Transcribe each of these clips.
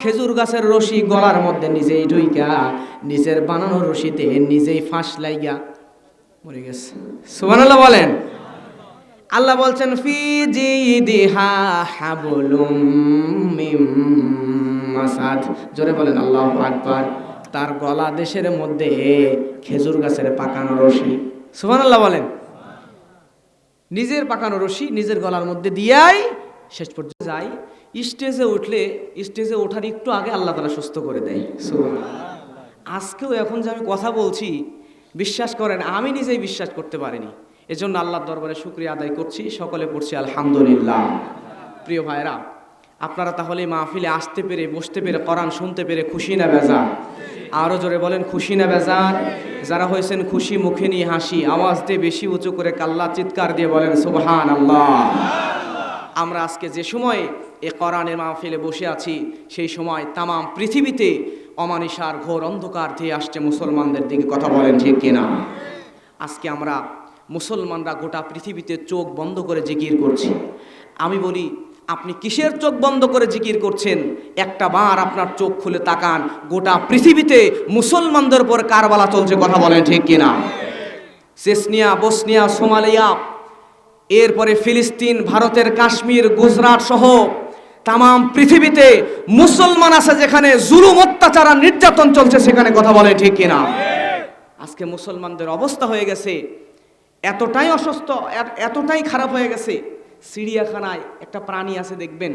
খেজুর গাছের রশি গলার মধ্যে নিজেই ঢুইকা নিজের বানানো রশিতে নিজেই ফাঁস লাইগা মরে গেছে। সুবহানাল্লাহ বলেন। আল্লাহ বলছেন ফি জিদিহা হাবলুম মিম মাসাদ, জোরে বলেন আল্লাহু আকবার। তার গলা দেশের মধ্যে খেজুর গাছের পাকানো রশি। সুবহানাল্লাহ বলেন। নিজের পাকানো রশি নিজের গলার মধ্যে দিয়াই শেষ পর্যন্ত যায়। স্টেজে উঠলে স্টেজে ওঠার একটু আগে আল্লাহ তাআলা সুস্থ করে দেয়। সুবহানাল্লাহ। আজকেও এখন যে আমি কথা বলছি, বিশ্বাস করেন আমি নিজেই বিশ্বাস করতে পারিনি। এজন্য আল্লাহর দরবারে শুকরিয়া আদায় করছি, সকলে পড়ছি আলহামদুলিল্লাহ। প্রিয় ভাইরা, আপনারা তাহলে মাহফিলে আসতে পেরে বসতে পেরে কোরআন শুনতে পেরে খুশি না বেজার? আরও জোরে বলেন খুশি না বেজার? যারা হয়েছেন খুশি মুখে নিয়ে হাসি, আওয়াজ দিয়ে বেশি উঁচু করে কাল্লা চিৎকার দিয়ে বলেন সুবহানাল্লাহ। আমরা আজকে যে সময়ে এ কোরআনের মাহফিলে বসে আছি, সেই সময় তাম পৃথিবীতে অমানিসার ঘোর অন্ধকার দিয়ে আসছে মুসলমানদের দিকে, কথা বলেন ঠিক কিনা? আজকে আমরা মুসলমানরা গোটা পৃথিবীতে চোখ বন্ধ করে জিকির করছি। আমি বলি, আপনি কিসের চোখ বন্ধ করে জিকির করছেন? একটা বার আপনার চোখ খুলে তাকান, গোটা পৃথিবীতে মুসলমানদের উপর কারবালা চলছে, কথা বলেন ঠিক কিনা? চেচনিয়া, বসনিয়া, সোমালিয়া, এরপরে ফিলিস্তিন, ভারতের কাশ্মীর, গুজরাট সহ তাম পৃথিবীতে মুসলমান আছে যেখানে জুলুম, অত্যাচার আর নির্যাতন চলছে, সেখানে কথা বলে ঠিক কিনা? আজকে মুসলমানদের অবস্থা হয়ে গেছে এতটাই অসুস্থ, এতটাই খারাপ হয়ে গেছে। চিড়িয়াখানায় একটা প্রাণী আছে দেখবেন,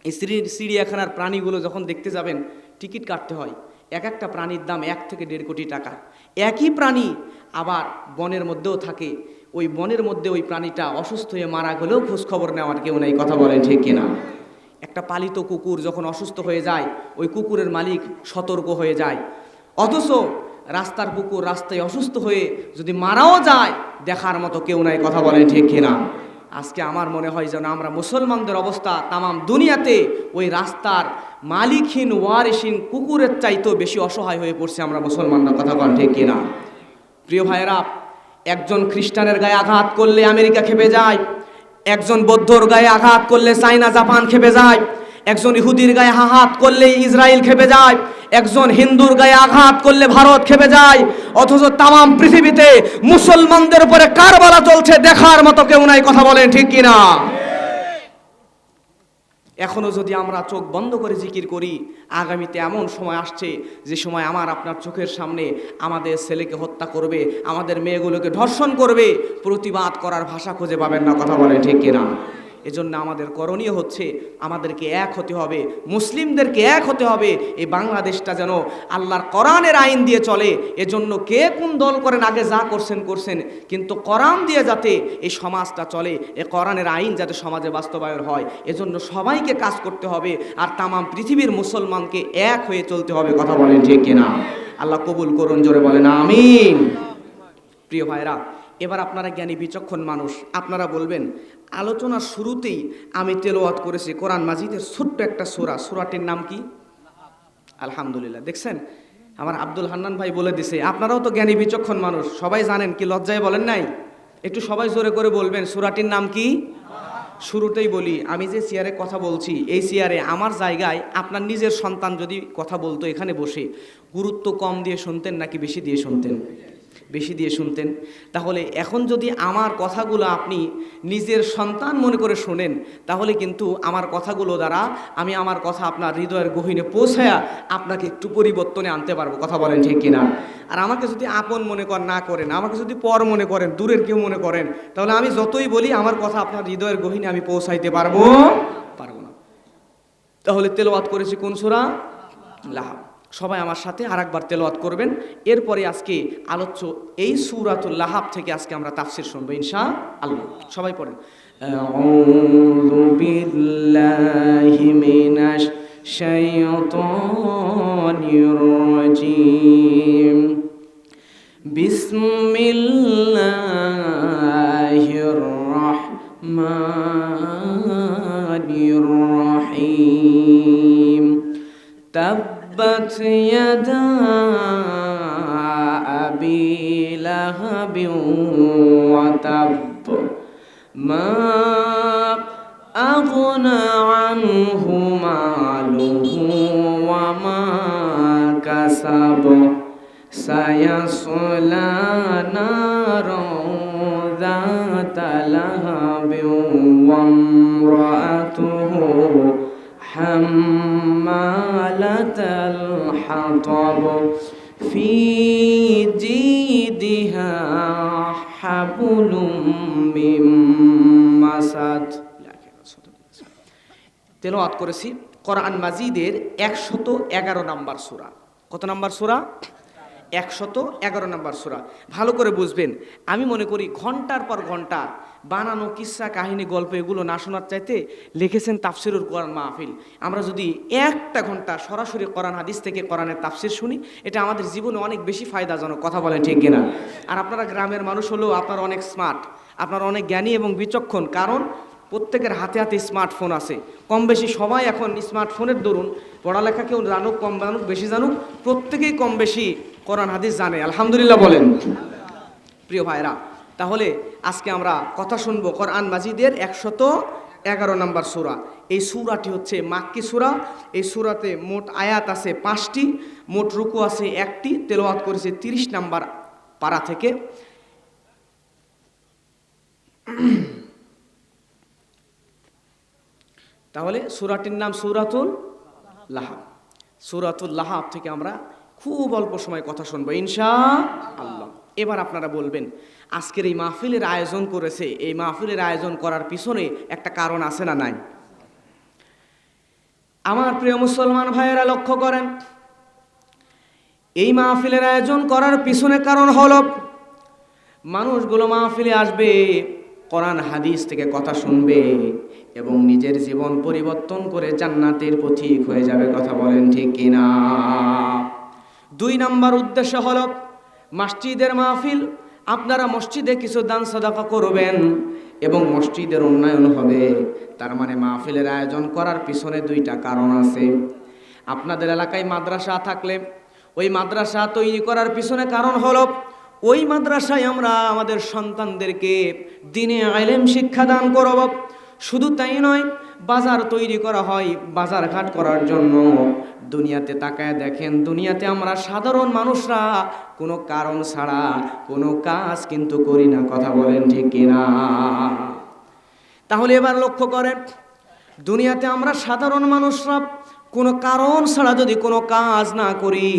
এই চিড়িয়াখানার প্রাণীগুলো যখন দেখতে যাবেন টিকিট কাটতে হয়। এক একটা প্রাণীর দাম 1 থেকে 1.5 কোটি টাকা। একই প্রাণী আবার বনের মধ্যেও থাকে, ওই বনের মধ্যে ওই প্রাণীটা অসুস্থ হয়ে মারা গেলেও খোঁজখবর নেওয়ার কেউ নেই, কথা বলেন ঠিক কিনা? একটা পালিত কুকুর যখন অসুস্থ হয়ে যায়, ওই কুকুরের মালিক সতর্ক হয়ে যায়, অথচ রাস্তার কুকুর রাস্তায় অসুস্থ হয়ে যদি মারাও যায় দেখার মতো কেউ নাই, কথা বলেন ঠিক কিনা? আজকে আমার মনে হয় যেন আমরা মুসলমানদের অবস্থা তাম দুনিয়াতে ওই রাস্তার মালিকহীন ওয়ারিসহীন কুকুরের চাইতেও বেশি অসহায় হয়ে পড়ছে আমরা মুসলমানরা, কথা বলেন ঠিক কিনা? প্রিয় ভাইয়েরা, একজন খ্রিস্টানের গায়ে আঘাত করলে আমেরিকা খেপে যায়, একজন বৌদ্ধর গায়ে আঘাত করলে চায়না জাপান খেপে যায়, একজন ইহুদির গায়ে আঘাত করলে ইসরায়েল খেপে যায়, একজন হিন্দুর গায়ে আঘাত করলে ভারত খেপে যায়। অথচ তাম পৃথিবীতে মুসলমানদের উপরে কারবালা চলছে, দেখার মতো কেউ নাই, কথা বলেন ঠিক কিনা? এখনো যদি আমরা চোখ বন্ধ করে জিকির করি, আগামীতে এমন সময় আসছে যে সময় আমার আপনার চোখের সামনে আমাদের ছেলেকে হত্যা করবে, আমাদের মেয়েগুলোকে ধর্ষণ করবে, প্রতিবাদ করার ভাষা খুঁজে পাবেন না, কথা বলেন ঠিক কিনা? এজন্য আমাদের করণীয় হচ্ছে আমাদেরকে এক হতে হবে, মুসলিমদেরকে এক হতে হবে। এই বাংলাদেশটা যেন আল্লাহর কোরআনের আইন দিয়ে চলে। এজন্য কে কোন দল করেন আগে যা করছেন করছেন, কিন্তু কোরআন দিয়ে যাতে এই সমাজটা চলে, এই কোরআনের আইন যাতে সমাজে বাস্তবায়ন হয়, এজন্য সবাইকে কাজ করতে হবে। আর তাম পৃথিবীর মুসলমানকে এক হয়ে চলতে হবে, কথা বলেন ঠিক কিনা? আল্লাহ কবুল করুন, জোরে বলেন আমিন। প্রিয় ভাইরা, এবার আপনারা জ্ঞানী বিচক্ষণ মানুষ, আপনারা বলবেন আলোচনার শুরুতেই আমি তেলাওয়াত করেছি কোরআন মাজিদের ছোট্ট একটা সূরা, সূরাটির নাম কি? আলহামদুলিল্লাহ। দেখছেন, আমার আব্দুল হান্নান ভাই বলে দিছে। আপনারাও তো জ্ঞানী বিচক্ষণ মানুষ, সবাই জানেন, কি লজ্জায় বলেন নাই? একটু সবাই জোরে করে বলবেন সূরাটির নাম কি? শুরুতেই বলি, আমি যে চেয়ারে কথা বলছি, এই চেয়ারে আমার জায়গায় আপনার নিজের সন্তান যদি কথা বলতো এখানে বসে, গুরুত্ব কম দিয়ে শুনতেন নাকি বেশি দিয়ে শুনতেন? বেশি দিয়ে শুনতেন। তাহলে এখন যদি আমার কথাগুলো আপনি নিজের সন্তান মনে করে শোনেন, তাহলে কিন্তু আমার কথাগুলো দ্বারা আমি আমার কথা আপনার হৃদয়ের গহীনে পৌঁছায়া আপনাকে একটু পরিবর্তনে আনতে পারবো, কথা বলেন ঠিক কিনা? আর আমাকে যদি আপন মনে না করেন, আমাকে যদি পর মনে করেন, দূরের কেউ মনে করেন, তাহলে আমি যতই বলি আমার কথা আপনার হৃদয়ের গহীনে আমি পৌঁছাইতে পারবো না। তাহলে তেলাওয়াত করেছি কোন সূরা? লাহাব। সবাই আমার সাথে আরেকবার তেলাওয়াত করবেন। এরপরে আজকে আলোচ্য এই সূরাতুল লাহাব থেকে আজকে আমরা তাফসীর শুনবো ইনশাআল্লাহ। সবাই পড়েন, আউযু বিল্লাহি মিনাশ শাইতানির রাজীম, বিসমিল্লাহির রাহমানির রাহিম। تبت يدا أبي لهب وتب ما أغنى عنه ماله সায়াসলা নারান যাতা লাহাবিন ওয়া ইমরাতুহু হাম্মালাতাল হাতাব ফি জিদিহা হাবলুম মিন মাসাদ। তেলাওয়াত করেছি কোরআন মাজিদের 111 নম্বর সূরা। কত নম্বর সূরা? 111 নম্বর সূরা। ভালো করে বুঝবেন। আমি মনে করি ঘন্টার পর ঘন্টা বানানো কিসসা কাহিনী গল্প এগুলো না শোনার চাইতে লিখেছেন তাফসিরুল কোরআন মাহফিল। আমরা যদি একটা ঘন্টা সরাসরি কোরআন হাদিস থেকে কোরআনের তাফসির শুনি, এটা আমাদের জীবনে অনেক বেশি ফায়দাজনক। কথা বলেন ঠিক কিনা? আর আপনারা গ্রামের মানুষ হলেও আপনারা অনেক স্মার্ট, আপনারা অনেক জ্ঞানী এবং বিচক্ষণ, কারণ প্রত্যেকের হাতে হাতে স্মার্টফোন আছে। কম বেশি সবাই এখন স্মার্টফোনের দরুন পড়ালেখা কেউ জানুক কম জানুক বেশি জানুক, প্রত্যেকেই কম বেশি কোরআন হাদিস জানে। আলহামদুলিল্লাহ বলেন। প্রিয় ভাইরা, তাহলে আজকে আমরা কথা শুনবো কোরআন মাজিদের 111 নম্বর সূরা। এই সূরাটি হচ্ছে মাক্কি সূরা। এই সূরাতে মোট আয়াত আছে 5টি, মোট রুকু আছে 1টি। তেলাওয়াত করেছে 30 নম্বর পারা থেকে। তাহলে সূরাটির নাম সূরাতুল লাহাব। সূরাতুল লাহাব থেকে আমরা খুব অল্প সময় কথা শুনবো ইনশাআল্লাহ। এবার আপনারা বলবেন, আজকের এই মাহফিলের আয়োজন করেছে, এই মাহফিলের আয়োজন করার পিছনে একটা কারণ আছে না নাই? আমার প্রিয় মুসলমান ভাইয়েরা লক্ষ্য করেন, এই মাহফিলের আয়োজন করার পিছনে কারণ হলো মানুষগুলো মাহফিলে আসবে, কোরআন হাদিস থেকে কথা শুনবে এবং নিজের জীবন পরিবর্তন করে জান্নাতের পথিক হয়ে যাবে। কথা বলেন ঠিক কিনা? 2 নম্বর উদ্দেশ্য হলো মসজিদের মাহফিল। আপনারা মসজিদে কিছু দান সাদাকা করবেন এবং মসজিদের উন্নয়ন হবে। তার মানে মাহফিলের আয়োজন করার পিছনে 2টা কারণ আছে। আপনাদের এলাকায় মাদ্রাসা থাকলে ওই মাদ্রাসা তৈরি করার পিছনে কারণ হলো ওই মাদ্রাসায় আমরা আমাদের সন্তানদেরকে দ্বীনে ইলম শিক্ষা দান করব। শুধু তাই নয়, বাজার তৈরি করা হয় বাজার ঘাট করার জন্য। দুনিয়াতে তাকায় দেখেন, দুনিয়াতে আমরা সাধারণ মানুষরা কোনো কারণ ছাড়া কোনো কাজ কিন্তু করি না। কথা বলেন ঠিক কিনা? তাহলে এবার লক্ষ্য করেন, দুনিয়াতে আমরা সাধারণ মানুষরা কোনো কারণ ছাড়া যদি কোনো কাজ না করি,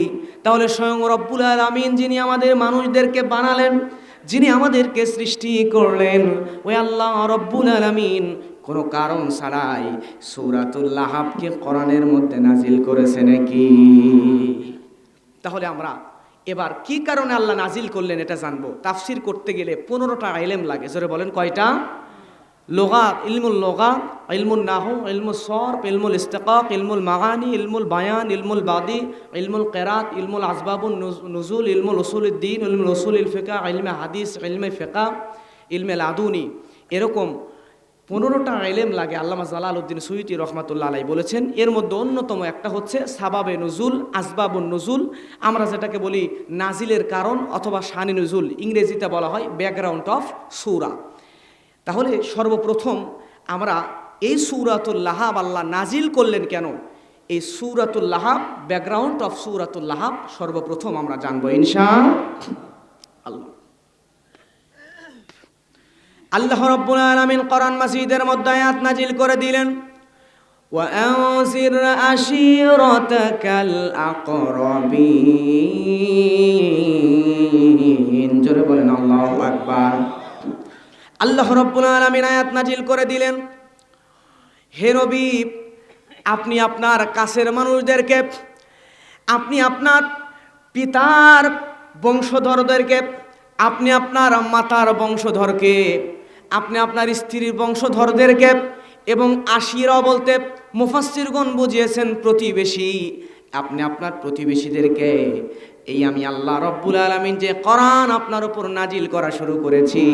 তাহলে স্বয়ং রব্বুল আলামিন, যিনি আমাদের মানুষদেরকে বানালেন, যিনি আমাদেরকে সৃষ্টি করলেন, ওই আল্লাহ রব্বুল আলামিন কোনো কারণ ছাড়াই সূরাতুল লাহাবকে কোরআনের মধ্যে নাজিল করেছে নাকি? তাহলে আমরা এবার কি কারণে আল্লাহ নাজিল করলেন এটা জানবো। তাফসির করতে গেলে 15টা ইলম লাগে। জোরে বলেন কয়টা? লুগাত, ইলমুল লুগাত, ইলমুল নাহু, ইলমুল সরফ, ইলমুল ইস্তিকাক, ইলমুল মাগানি, ইলমুল বায়ান, ইলমুল বাদি, ইলমুল কিরাত, ইলমুল আসবাবুন নুজুল, ইলমুল উসুলুদ দ্বীন, ইলমুল উসুলুল ফিকহ, ইলমে হাদিস, ইলমে ফিকহ, ইলমে লাদুনি। এরকম 15টা ইলম লাগে। আল্লামা জালালউদ্দিন সুয়ুতী রহমাতুল্লাহ আলাইহি বলেছেন, এর মধ্যে অন্যতম একটা হচ্ছে সাবাবে নুজুল, আসবাবুন নুজুল। আমরা যেটাকে বলি নাজিলের কারণ অথবা শানি নুজুল, ইংরেজিতে বলা হয় ব্যাকগ্রাউন্ড অফ সূরা। তাহলে সর্বপ্রথম আমরা এই সূরাতুল লাহাব আল্লাহ নাজিল করলেন কেন, এই সূরাতুল লাহাব, ব্যাকগ্রাউন্ড অফ সূরাতুল লাহাব সর্বপ্রথম আমরা জানবো ইনশাআল্লাহ। আল্লাহ রাব্বুল আলামিন কোরআন মাজিদের মধ্যে আয়াত নাজিল করে দিলেন, ওয়া আনজির আশিরাতাকাল আকরাবিন। জোরে বলেন আল্লাহু আকবার। আল্লাহ রাব্বুল আলামিন আয়াত নাজিল করে দিলেন, হে নবী, আপনি আপনার কাছের মানুষদেরকে, আপনি আপনার পিতার বংশধরদেরকে, আপনি আপনার মাতার বংশধরকে, আপনি আপনার স্ত্রীর বংশধরদেরকে এবং আশিরা বলতে মুফাসসিরগণ বুঝিয়েছেন প্রতিবেশী, আপনি আপনার প্রতিবেশীদেরকে এই আমি আল্লাহ রব্বুল আলামিন যে কোরআন আপনার উপর নাজিল করা শুরু করেছি,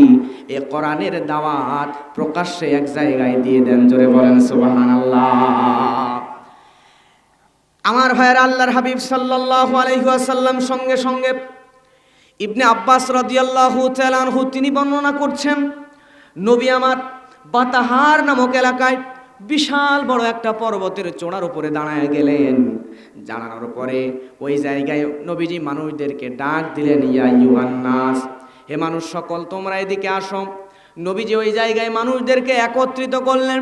এই কোরআনের দাওয়াত প্রকাশ্যে এক জায়গায় দিয়ে দেন। জোরে বলেন সুবহানাল্লাহ। আমার ভাইয়েরা, আল্লাহর হাবিব সাল্লাল্লাহু আলাইহি ওয়াসাল্লাম সঙ্গে সঙ্গে ইবনে আব্বাস রাদিয়াল্লাহু তাআলা আনহু তিনি বর্ণনা করছেন, নবী আমার বাতাহার নামক এলাকায় বিশাল বড় একটা পর্বতের চূড়ার উপরে দাঁড়ায় গেলেন। দাঁড়ানোর পরে ওই জায়গায় নবীজি মানুষদেরকে ডাক দিলেন, ইয়া আইয়ুহান নাস, হে মানুষ সকল তোমরা এদিকে আসো। নবীজি ওই জায়গায় মানুষদেরকে একত্রিত করলেন,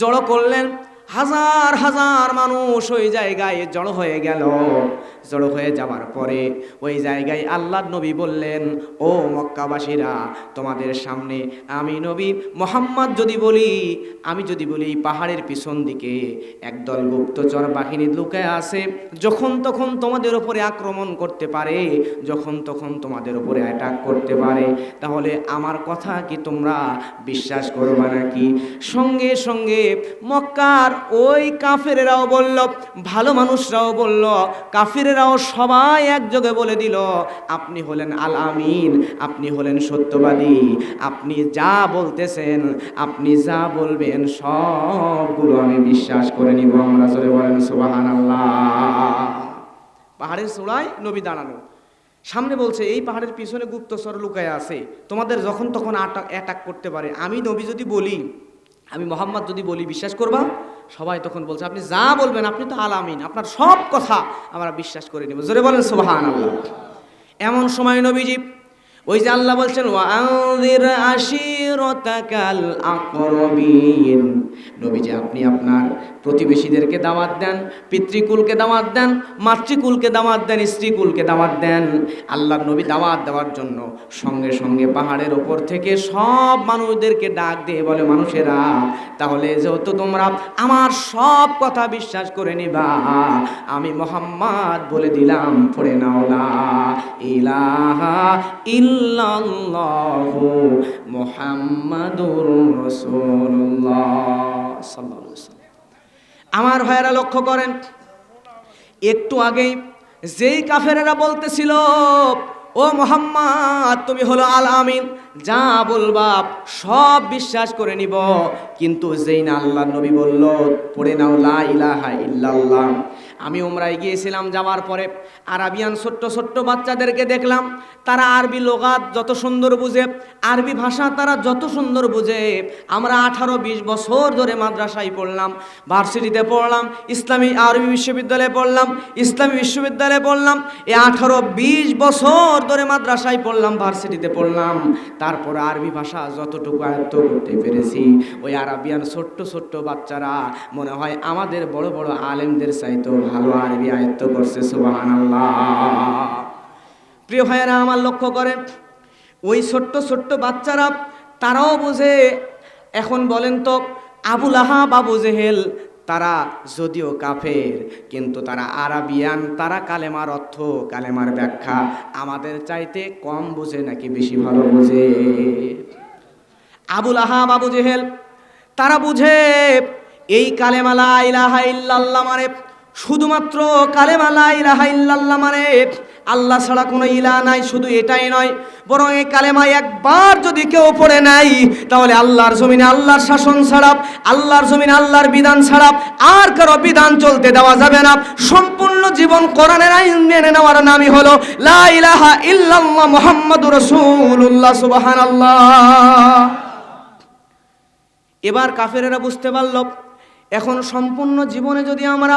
জড়ো করলেন। হাজার হাজার মানুষ ওই জায়গায় জড়ো হয়ে গেল। জড়ো হয়ে যাওয়ার পরে ওই জায়গায় আল্লাহর নবী বললেন, ও মক্কাবাসীরা, তোমাদের সামনে আমি নবী মুহাম্মদ আমি যদি বলি এই পাহাড়ের পিছন দিকে একদল গুপ্তচর বাহিনী লুকায় আছে, যখন তখন তোমাদের উপরে আক্রমণ করতে পারে, যখন তখন তোমাদের উপরে অ্যাটাক করতে পারে, তাহলে আমার কথা কি তোমরা বিশ্বাস করবা নাকি? সঙ্গে সঙ্গে মক্কার ওই কাফেরেরাও বলল, ভালো মানুষরাও বলল, কাফেরেরাও সবাই একযোগে বলে দিল, আপনি হলেন আল আমিন, আপনি হলেন সত্যবাদী, আপনি যা বলতেছেন, আপনি যা বলবেন সবগুলো আমি বিশ্বাস করে নিব। আমরা জোরে বলেন সুবহানাল্লাহ। পাহাড়ের চূড়ায় নবী দাঁড়ানো, সামনে বলছে এই পাহাড়ের পিছনে গুপ্তচর লুকায় আছে, তোমাদের যখন তখন অ্যাটাক করতে পারে, আমি নবী যদি বলি, আমি মোহাম্মদ যদি বলি বিশ্বাস করবা? সবাই তখন বলছে, আপনি যা বলবেন, আপনি তো আল আমিন, আপনার সব কথা আমরা বিশ্বাস করে নেব। জোরে বলেন সুবহানাল্লাহ। এমন সময় নবীজি ওই যে আল্লাহ বলছেন, ওয়াআযির আশিরাতাকাল আকরাবিন, নবীজি আপনি আপনার প্রতিবেশীদেরকে দাওয়াত দেন, পিতৃকুলকে দাওয়াত দেন, মাতৃকুলকে দাওয়াত দেন, স্ত্রীকুলকে দাওয়াত দেন। আল্লাহর নবী দাওয়াত দেওয়ার জন্য সঙ্গে সঙ্গে পাহাড়ের ওপর থেকে সব মানুষদেরকে ডাক দিয়ে বলে, মানুষেরা, তাহলে যেহেতু তোমরা আমার সব কথা বিশ্বাস করে নিবা, আমি মুহাম্মদ বলে দিলাম, পড়ে নাও লা ইলাহা ইল্লাল্লাহু মুহাম্মাদুর রাসূলুল্লাহ সাল্লাল্লাহু আলাইহি ওয়াসাল্লাম। আমার ভাইয়েরা লক্ষ্য করেন, একটু আগেই যেই কাফেরেরা বলতেছিল, ও মুহাম্মদ তুমি হলো আল আমিন, যা বলবা সব বিশ্বাস করে নিব, কিন্তু যেই না আল্লাহর নবী বলল, পড়ে নাও লা ইলাহা ইল্লাল্লাহ। আমি উমরায় গিয়েছিলাম, যাওয়ার পরে আরাবিয়ান ছোট্ট ছোট্ট বাচ্চাদেরকে দেখলাম, তারা আরবি লোগাত যত সুন্দর বুঝে, আরবি ভাষা তারা যত সুন্দর বুঝে। আমরা 18-20 বছর ধরে মাদ্রাসায় পড়লাম, ভার্সিটিতে পড়লাম, ইসলামী আরবি বিশ্ববিদ্যালয়ে পড়লাম, ইসলামী বিশ্ববিদ্যালয়ে পড়লাম, এই 18-20 বছর ধরে মাদ্রাসায় পড়লাম, ভার্সিটিতে পড়লাম, তারপর আরবি ভাষা যতটুকু আয়ত্ত করতে পেরেছি, ওই আরাবিয়ান ছোট্ট ছোট্ট বাচ্চারা মনে হয় আমাদের বড় বড় আলেমদের চাইতেও ভালো আরবি আয়ত্ত করছে। সুবহানাল্লাহ। প্রিয় ভাইয়েরা আমার লক্ষ্য করেন, ওই ছোট্ট ছোট্ট বাচ্চারা তারাও বুঝে। এখন বলেন তো, আবু লাহাব, আবু জেহেল, তারা যদিও কাফের, কিন্তু তারা আরাবিয়ান, তারা কালেমার অর্থ, কালেমার ব্যাখ্যা আমাদের চাইতে কম বুঝে নাকি বেশি ভালো বুঝে? আবু লাহাব, আবু জেহেল তারা বুঝে এই কালেমা লা ইলাহা ইল্লাল্লাহ মানে শুধুমাত্র কালেমা লা ইলাহা ইল্লাল্লাহ মানে আল্লাহ ছাড়া কোনো ইলাহ নাই। শুধু এটাই নয়, বরং এই কালেমা একবার যদি কেউ পড়ে নাই, তাহলে আল্লাহর জমিনে আল্লাহর শাসন ছাড়া, আল্লাহর জমিনে আল্লাহর বিধান ছাড়া আর কারো বিধান চলতে দেওয়া যাবে না। সম্পূর্ণ জীবন কোরআনের আইন মেনে নেওয়ার নামই হলো লা ইলাহা ইল্লাল্লাহ মুহাম্মাদুর রাসূলুল্লাহ। সুবহানাল্লাহ। এবার কাফেরেরা বুঝতে পারল, এখন সম্পূর্ণ জীবনে যদি আমরা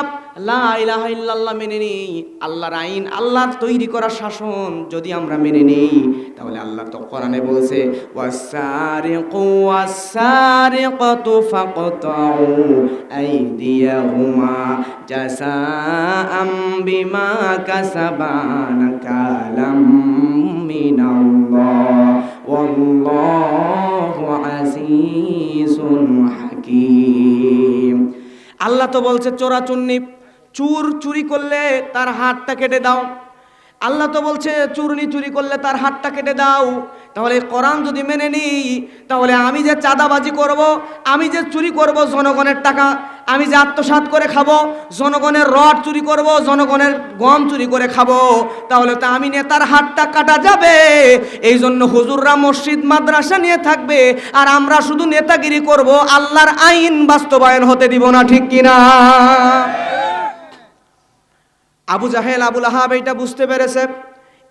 লা ইলাহা ইল্লাল্লাহ মেনে নিই, আল্লাহর আইন, আল্লাহর তৈরি করা শাসন যদি আমরা মেনে নিই, তাহলে আল্লাহ তো কোরআনে বলছে, ওয়াসারিকু ওয়াসারিকাতু ফাকতাউ আইদিয়াহুমা জাযাআম বিমা কাসাবা নাকালাম মিনাল্লাহ ওয়াল্লাহু আজিজুন হাকীম। আল্লাহ তো বলছে চুরি করলে তার হাতটা কেটে দাও। আল্লাহ তো বলছে চুরি করলে তার হাতটা কেটে দাও। তাহলে কোরআন যদি মেনে নিই, তাহলে আমি যে চাঁদাবাজি করব, আমি যে চুরি করব জনগণের টাকা, আমি যে আত্মসাৎ করে খাবো, জনগণের রড চুরি করব, জনগণের গম চুরি করে খাবো, তাহলে তো আমি নেতার হাতটা কাটা যাবে। এই জন্য হুজুররা মসজিদ মাদ্রাসা নিয়ে থাকবে, আর আমরা শুধু নেতাগিরি করব, আল্লাহর আইন বাস্তবায়ন হতে দিব না। ঠিক কিনা? আবু জাহেল, আবু লাহাব এটা বুঝতে পেরেছে।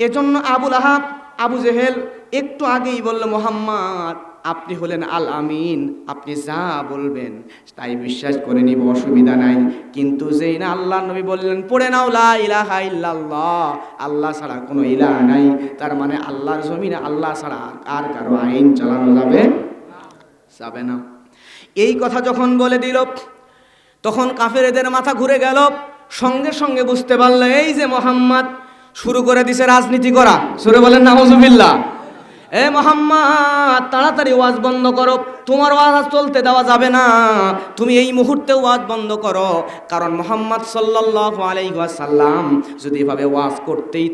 এজন্য আবু লাহাব, আবু জেহেল একটু আগেই বলল, মুহাম্মদ আপনি হলেন আল আমিন, আপনি যা বলবেন তাই বিশ্বাস করে নিব, অসুবিধা নাই। কিন্তু যেই না আল্লাহ নবী বললেন পড়ে নাও লা ইলাহা ইল্লাল্লাহ, আল্লাহ ছাড়া কোনো ইলাহ নাই, তার মানে আল্লাহর জমিনে আল্লাহ ছাড়া আর কারো আইন চালানো যাবে না। এই কথা যখন বলে দিল তখন কাফেরদের মাথা ঘুরে গেল, সঙ্গে সঙ্গে বুঝতে পারল এই যে মুহাম্মদ শুরু করে দিছে রাজনীতি করা। সুরে বলেন নাউজুবিল্লাহ। এ মুহাম্মদ তাড়াতাড়ি ওয়াজ বন্ধ করো, তোমার ওয়াজ চলতে দেওয়া যাবে না, তুমি এই মুহূর্তে ওয়াজ বন্ধ করো। কারণ মুহাম্মদ সাল্লাল্লাহু আলাইহি ওয়াসাল্লাম যদি এভাবে ওয়াজ করতেই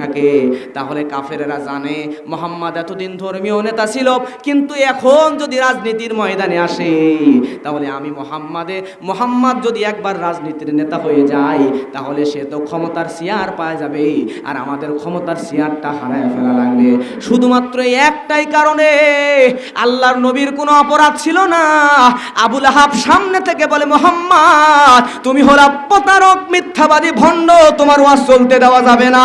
থাকে তাহলে কাফেরেরা জানে মুহাম্মদ এতদিন ধর্মীয় নেতা ছিল, কিন্তু এখন যদি রাজনীতির ময়দানে আসে তাহলে আমি মুহাম্মদ যদি একবার রাজনীতির নেতা হয়ে যায় তাহলে সে তো ক্ষমতার চেয়ার পাওয়া যাবে, আর আমাদের ক্ষমতার চেয়ারটা হারায় ফেলা লাগবে। শুধুমাত্র একটাই কারণে, আল্লাহর নবীর কোনো অপরাধ ছিল না। আবু লাহাব সামনে থেকে বলে মুহাম্মদ তুমি হলা প্রতারক, মিথ্যাবাদী, ভণ্ড, তোমার ওয়াজ চলতে দেওয়া যাবে না।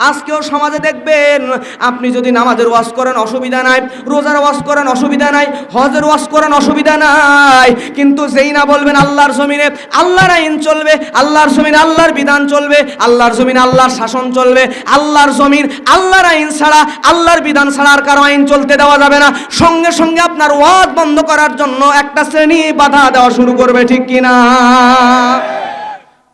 আজকেও সমাজে দেখবেন আপনি যদি নামাজের ওয়াজ করেন অসুবিধা নাই, রোজার ওয়াজ করেন অসুবিধা নাই, হজের ওয়াজ করেন অসুবিধা নাই, কিন্তু যেই না বলবেন আল্লাহর জমিনে আল্লাহর আইন চলবে, আল্লাহর জমিনে আল্লাহর বিধান চলবে, আল্লাহর জমিনে আল্লাহর শাসন চলবে, আল্লাহর জমিন আল্লাহর আইন ছাড়া, আল্লাহর বিধান ছাড়া আর কারো আইন চলতে দেওয়া যাবে না, সঙ্গে সঙ্গে আপনার ওয়াজ বন্ধ করার জন্য একটা শ্রেণী বাধা দেওয়া শুরু করবে, ঠিক কিনা?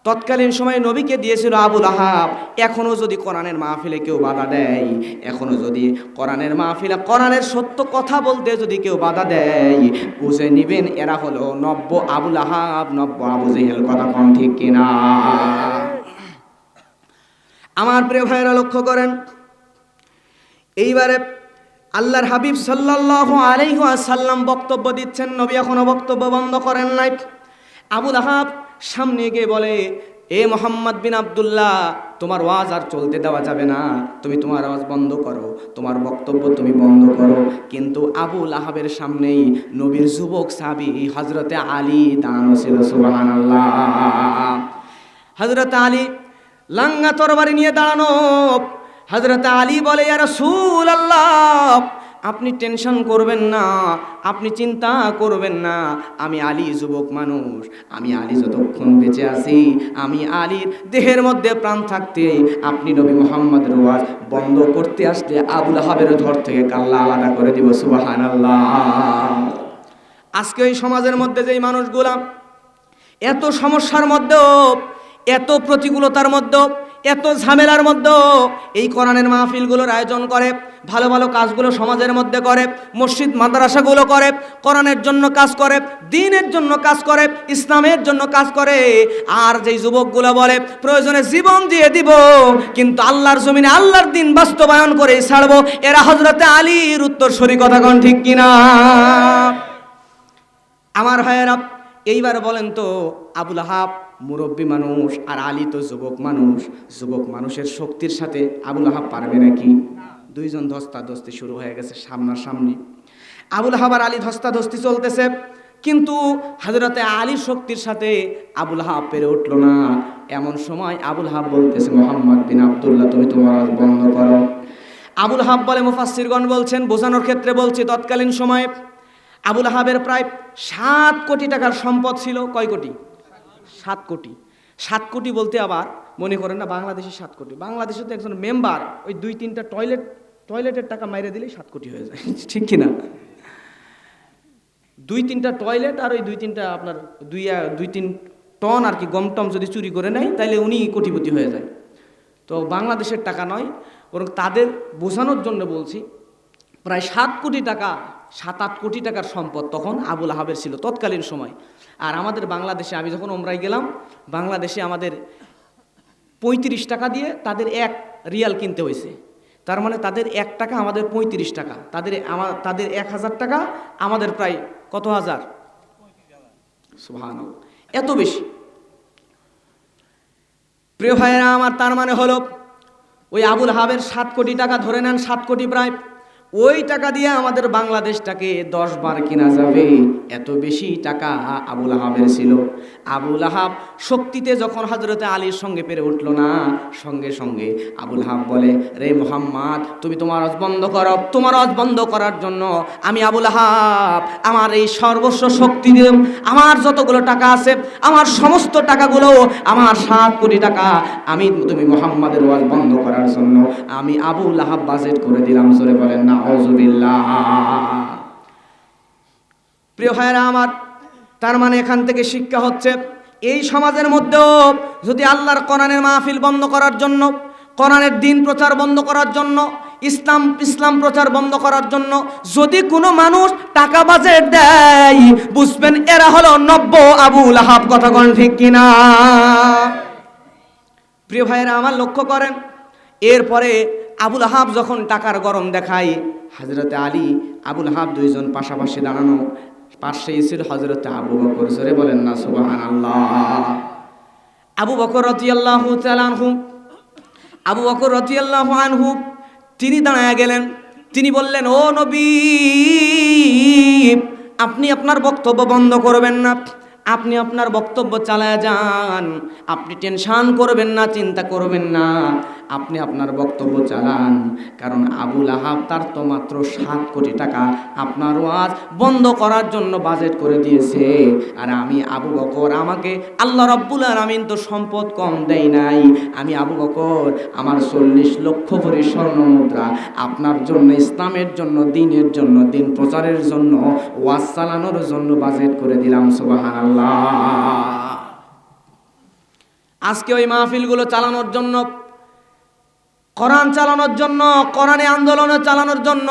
তৎকালীন সময়ে নবীকে দিয়েছিল আবু লাহাব। এখনো যদি কোরআনের মাহফিলে কেউ বাধা দেয়, এখনো যদি কোরআনের মাহফিলে কোরআনের সত্য কথা বলতে যদি কেউ বাধা দেয়, বুঝে নিবেন এরা হলো নব্য আবু লাহাব, নব্য আবু জেহেল। কথা কোন ঠিক কিনা? আমার প্রিয় ভাইয়েরা লক্ষ্য করেন, এইবারে আল্লাহর হাবিব সাল্লাল্লাহু আলাইহি ওয়াসাল্লাম বক্তব্য দিচ্ছেন, নবী এখনো বক্তব্য বন্ধ করেন নাই। আবু লাহাব সামনে গিয়ে বলে এ মুহাম্মদ বিন আব্দুল্লাহ তোমার ওয়াজ আর চলতে দেওয়া যাবে না, তুমি তোমার আওয়াজ বন্ধ করো, তোমার বক্তব্য তুমি বন্ধ করো। কিন্তু আবু লাহাবের সামনেই নবীর যুবক সাহাবী হযরতে আলী দাঁড়ানো ছিল। সুবহানাল্লাহ। হযরতে আলী লাঙ্গা তরবারি নিয়ে দাঁড়ানো। হযরতে আলী বলে ইয়া রাসূলুল্লাহ আপনি টেনশন করবেন না, আপনি চিন্তা করবেন না, আমি আলী যুবক মানুষ, আমি আলী যতক্ষণ বেঁচে আছি, আমি আলীর দেহের মধ্যে প্রাণ থাকতে আপনি নবী মুহাম্মদের ওয়াজ বন্ধ করতে আসলে আবু লাহাবের ধর থেকে কাল্লা আলাদা করে দিব। সুবহানাল্লাহ। আজকে এই সমাজের মধ্যে যেই মানুষগুলা এত সমস্যার মধ্যেও, এত প্রতিকূলতার মধ্যেও, এত ঝামেলার মধ্যেও এই কোরআনের মাহফিলগুলোর আয়োজন করে, ভালো ভালো কাজগুলো সমাজের মধ্যে করে, মসজিদ মাদ্রাসাগুলো করে, কোরআনের জন্য কাজ করে, দ্বীনের জন্য কাজ করে, ইসলামের জন্য কাজ করে, আর যেই যুবকগুলো বলে প্রয়োজনে জীবন দিয়ে দিব কিন্তু আল্লাহর জমিনে আল্লাহর দ্বীন বাস্তবায়ন করেই ছাড়বো, এরা হযরতে আলীর উত্তরসূরি। কথা কোন ঠিক কিনা? আমার ভাইয়েরা এইবার বলেন তো, আবু লাহাব মুরব্বী মানুষ আর আলী তো যুবক মানুষ, যুবক মানুষের শক্তির সাথে আবু লাহাব পারবে নাকি? দুইজন ধস্তাধস্তি শুরু হয়ে গেছে সামনাসামনি। আবু লাহাব আর আলী ধস্তাধস্তি চলতেছে, কিন্তু হযরতে আলীর শক্তির সাথে আবু লাহাব পেরে উঠল না। এমন সময় আবু লাহাব বলতেছে মুহাম্মদ বিন আব্দুল্লাহ তুমি তোমার আওয়াজ বন্ধ করো। আবু লাহাব বলে, মুফাসসিরগণ বলছেন, বোঝানোর ক্ষেত্রে বলছি, তৎকালীন সময়ে আবু লাহাবের প্রায় 7 কোটি টাকার সম্পদ ছিল। কয় কোটি? 7 কোটি। 7 কোটি বলতে আবার মনে করেন না বাংলাদেশে 7 কোটি, বাংলাদেশে তো একজন মেম্বার ওই 2-3টা টয়লেটের টাকা মাইরে দিলেই 7 কোটি হয়ে যায়, ঠিক কিনা? 2-3টা টয়লেট আর ওই 2-3টা আপনার 2-3 টন আর কি গম টম যদি চুরি করে নেয় তাহলে উনি কোটিপতি হয়ে যায়। তো বাংলাদেশের টাকা নয়, বরং তাদের বোঝানোর জন্য বলছি, প্রায় 7 কোটি টাকা, 7-8 কোটি টাকার সম্পদ তখন আবু লাহাবের ছিল তৎকালীন সময়। আর আমাদের বাংলাদেশে আমি যখন ওমরায় গেলাম, বাংলাদেশে আমাদের 35 টাকা দিয়ে তাদের 1 রিয়াল কিনতে হয়েছে। তার মানে তাদের 1 টাকা আমাদের 35 টাকা, তাদের 1000 টাকা আমাদের প্রায় কত হাজার? সুবহানাল্লাহ, এত বেশি। প্রিয় ভাইয়েরা আমার, তার মানে হলো ওই আবু লাহাবের 7 কোটি টাকা ধরে নেন, 7 কোটি প্রায় ওই টাকা দিয়ে আমাদের বাংলাদেশটাকে 10 বার কিনা যাবে, এত বেশি টাকা আবুল আহাবের ছিল। আবুল আহাব শক্তিতে যখন হযরতে আলীর সঙ্গে পেরে উঠলো না, সঙ্গে সঙ্গে আবুল আহাব বলে, রে মুহাম্মদ, তুমি তোমার হজ বন্ধ করো। তোমার হজ বন্ধ করার জন্য আমি আবুল আহাব আমার এই সর্বস্ব শক্তি দিয়ে, আমার যতগুলো টাকা আছে, আমার সমস্ত টাকাগুলো, আমার 7 কোটি টাকা আমি তুমি মুহাম্মাদের হজ বন্ধ করার জন্য আমি আবুল আহাব বাজেট করে দিলাম। জোরে বলেন না আউযুবিল্লাহ। প্রিয় ভাইরা আমার, তার মানে এখান থেকে শিক্ষা হচ্ছে, এই সমাজের মধ্যেও যদি আল্লাহর কোরআনের মাহফিল বন্ধ করার জন্য, কোরআনের দিন প্রচার বন্ধ করার জন্য, ইসলাম প্রচার বন্ধ করার জন্য যদি কোনো মানুষ টাকা বাজেট দেয়, বুঝবেন এরা হলো 90 আবুল আহাব। কথা কোন ঠিক কিনা? প্রিয় ভাইরা আমার, লক্ষ্য করেন, এরপরে আবুল আহাব যখন টাকার গরম দেখায়, হযরতে আলী আবুল আহাব দুইজন পাশাপাশি দাঁড়ানো, পাশেই ছিল হযরতে আবু বকর। জোরে বলেন না সুবহানাল্লাহ। আবু বকর রাদিয়াল্লাহু তাআলা আনহু, আবু বকর রাদিয়াল্লাহু আনহু তিনি দাঁড়ায় গেলেন। তিনি বললেন, ও নবী, আপনি আপনার বক্তব্য বন্ধ করবেন না, আপনি আপনার বক্তব্য চালায় যান, আপনি টেনশন করবেন না, চিন্তা করবেন না, আপনি আপনার বক্তব্য চালান। কারণ আবুল আহাব তার তো মাত্র 7 কোটি টাকা আপনার ওয়াজ বন্ধ করার জন্য বাজেট করে দিয়েছে। আর আমি আবু বকর, আমাকে আল্লাহ রাব্বুল আলামিন তো সম্পদ কম দেয় নাই। আমি আবু বকর আমার 40 লক্ষ ভরি স্বর্ণ মুদ্রা আপনার জন্য, ইসলামের জন্য, দ্বীনের জন্য, দ্বীন প্রচারের জন্য, ওয়াজ চালানোর জন্য বাজেট করে দিলাম। সুবহানাল্লাহ। আজকে ওই মাহফিলগুলো চালানোর জন্য, কোরআন চালানোর জন্য, কোরআনে আন্দোলন চালানোর জন্য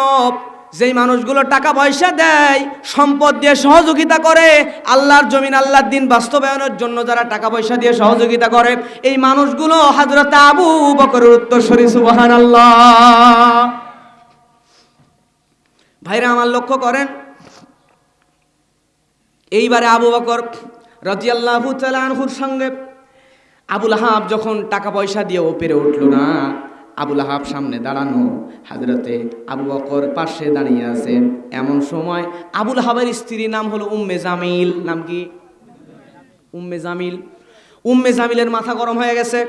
যেই মানুষগুলো টাকা পয়সা দেয়, সম্পদ দিয়ে সহযোগিতা করে, আল্লাহর জমিন, আল্লাহর দ্বীন বাস্তবায়নের জন্য যারা টাকা পয়সা দিয়ে সহযোগিতা করে, এই মানুষগুলো হযরত আবু বকরের উত্তরসূরি। সুবহানাল্লাহ। ভাইরা আমার, লক্ষ্য করেন, এইবারে আবু বকর রাদিয়াল্লাহু তাআলা আনহুর সঙ্গে আবুল আহাব যখন টাকা পয়সা দিয়েও পেরে উঠলো না, আবুল আহাব সামনে দাঁড়ানো, হযরতে আবু বকর পাশে দাঁড়িয়ে আছেন। এমন সময় আবুল আহাবের স্ত্রীর নাম হলো উম্মে জামিল। নাম কি? উম্মে জামিল। উম্মে জামিলের মাথা গরম হয়ে গেছে,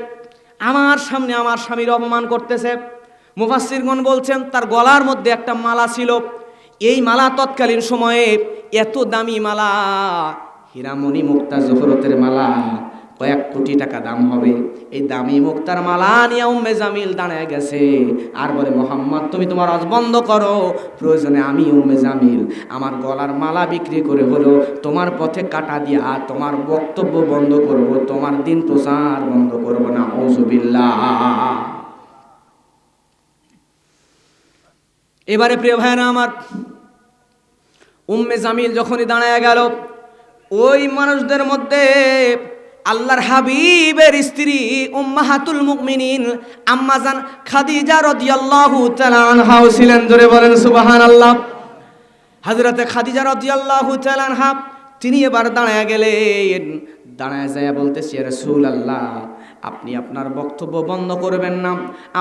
আমার সামনে আমার স্বামীর অপমান করতেছে। মুফাসসিরগণ বলছেন তার গলার মধ্যে একটা মালা ছিল, এই মালা তৎকালীন সময়ে এত দামি মালা, হীরামণি মুক্তা জহরতের মালা, কয়েক কোটি টাকা দাম হবে। এই দামি মুক্তার মালা নিয়ে উম্মে জামিল দাঁড়ায় গেছে আর বলে, মুহাম্মদ, তুমি তোমার হজ বন্ধ করো, প্রয়োজনে আমি উম্মে জামিল আমার গলার মালা বিক্রি করে হলো তোমার পথে কাটা দিয়া তোমার বক্তব্য বন্ধ করব, তোমার দিন প্রচার বন্ধ করব না। আউযুবিল্লাহ। এবারে প্রিয় ভাইরা আমার, উম্মে জামিল যখনই দাঁড়ায় গেল, ওই মানুষদের মধ্যে আল্লাহর হাবিবের স্ত্রী উম্মাহাতুল মুমিনিন আম্মা জান খাদিজা রাদিয়াল্লাহু তাআলা আনহা ছিলেন। জোরে বলেন সুবহানাল্লাহ। হযরতে খাদিজা রাদিয়াল্লাহু তাআলা আনহা তিনি এবার দাঁড়ায় গেলেন। দাঁড়ায় যায় বলতেছে, ইয়া রাসূলুল্লাহ, আপনি আপনার বক্তব্য বন্ধ করবেন না,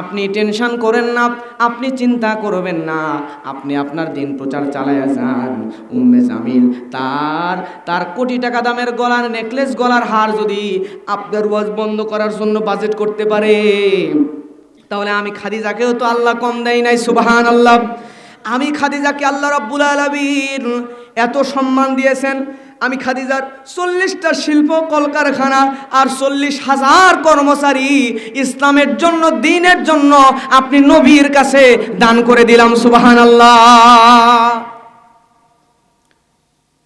আপনি টেনশন করেন না, আপনি চিন্তা করবেন না, আপনি আপনার দিন প্রচার চালায়া যান। উম্মে জামিল তার কোটি টাকা দামের গলার নেকলেস, গলার হার যদি আপনার ওয়াজ বন্ধ করার জন্য বাজেট করতে পারে, তাহলে আমি খাদিজাকেও তো আল্লাহ কম দেয় নাই। সুবহানাল্লাহ। আমি খাদিজাকে আল্লাহ রাব্বুল আলামিন এত সম্মান দিয়েছেন। আমি খাদিজার 40টা শিল্প কলকারখানা আর 40,000 কর্মচারী ইসলামের জন্য, দ্বীনের জন্য আপনি নবীর কাছে দান করে দিলাম। সুবহানাল্লাহ।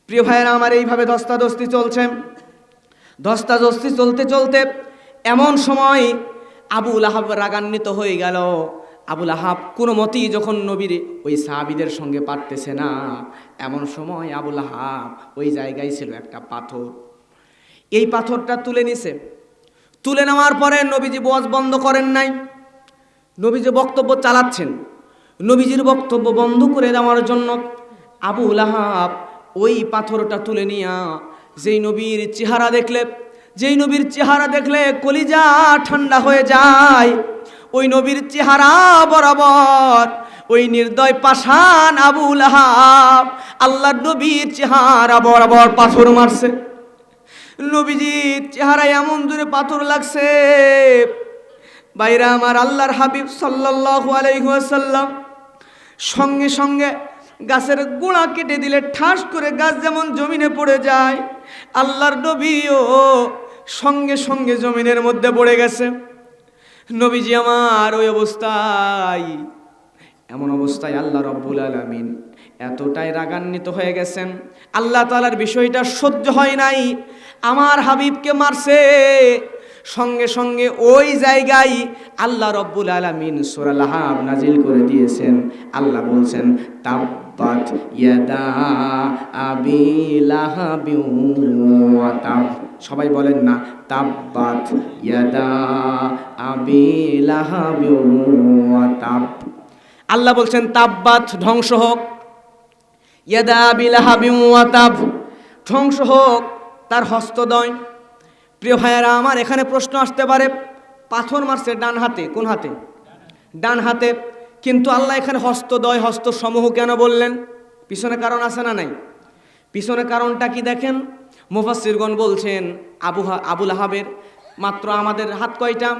প্রিয় ভাইয়েরা আমার, এইভাবে ধস্তাধস্তি চলছে। ধস্তাধস্তি চলতে চলতে এমন সময় আবুল আহাব রাগান্বিত হয়ে গেল। আবুল আহাব কোনো মতেই যখন নবীর ওই সাহাবীদের সঙ্গে পারতেছে না, এমন সময় আবুল আহাব ওই জায়গায় ছিল একটা পাথর, এই পাথরটা তুলে নিছে। তুলে নেওয়ার পরে নবীজি ওয়াজ বন্ধ করেন নাই, নবীজি বক্তব্য চালাচ্ছেন। নবীজির বক্তব্য বন্ধ করে দেওয়ার জন্য আবুল আহাব ওই পাথরটা তুলে নিয়া যেই নবীর চেহারা দেখলে কলিজা ঠান্ডা হয়ে যায়, ওই নবীর চেহারা বরাবর ওই নির্দয় পাষাণ আবু লাহাব আল্লাহর নবীর চেহারা বরাবর পাথর মারছে। নবীজির চেহারায় এমন জোরে পাথর লাগছে, বাইরা আমার, আল্লাহর হাবিব সাল্লাল্লাহু আলাইহি ওয়াসাল্লাম সঙ্গে সঙ্গে গাছের গোড়া কেটে দিলে ঠাস করে গাছ যেমন জমিনে পড়ে যায়, আল্লাহর নবীও সঙ্গে সঙ্গে জমিনের মধ্যে পড়ে গেছে। নবীজি আমার ওই অবস্থায়, এমন অবস্থায় আল্লাহ রাব্বুল আলামিন এতটাই রাগান্বিত হয়ে গেছেন, আল্লাহ তাআলার বিষয়টা সহ্য হয় নাই, আমার হাবিবকে মারছে। সঙ্গে সঙ্গে ওই জায়গায় আল্লাহ রাব্বুল আলামিন সূরা লাহাব নাজিল করে দিয়েছেন। আল্লাহ বলছেন তাব্বাত ইয়াদা আবি লাহাবিন ওয়া তাব। সবাই বলেন না, তাব্বাত ইয়াদা আবি লাহাবিন ওয়া তাব। আল্লাহ বলছেন তাব্বাত, ধ্বংস হোক, ইয়াদা আবি লাহাবিন ওয়া তাব, ধ্বংস হোক তার হস্তদ্বয়। প্রিয় ভাইয়েরা আমার, এখানে প্রশ্ন আসতে পারে, পাথর মারছে ডান হাতে, কোন হাতে? ডান হাতে, কিন্তু আল্লাহ এখানে হস্তদ্বয়, হস্তসমূহ কেন বললেন? পিছনে কারণ আছে না নাই? পিছনে কারণটা কি দেখেন, মুফাসসিরগণ বলছেন আবু লাহাবের মাত্র আমাদের হাত কয়টা?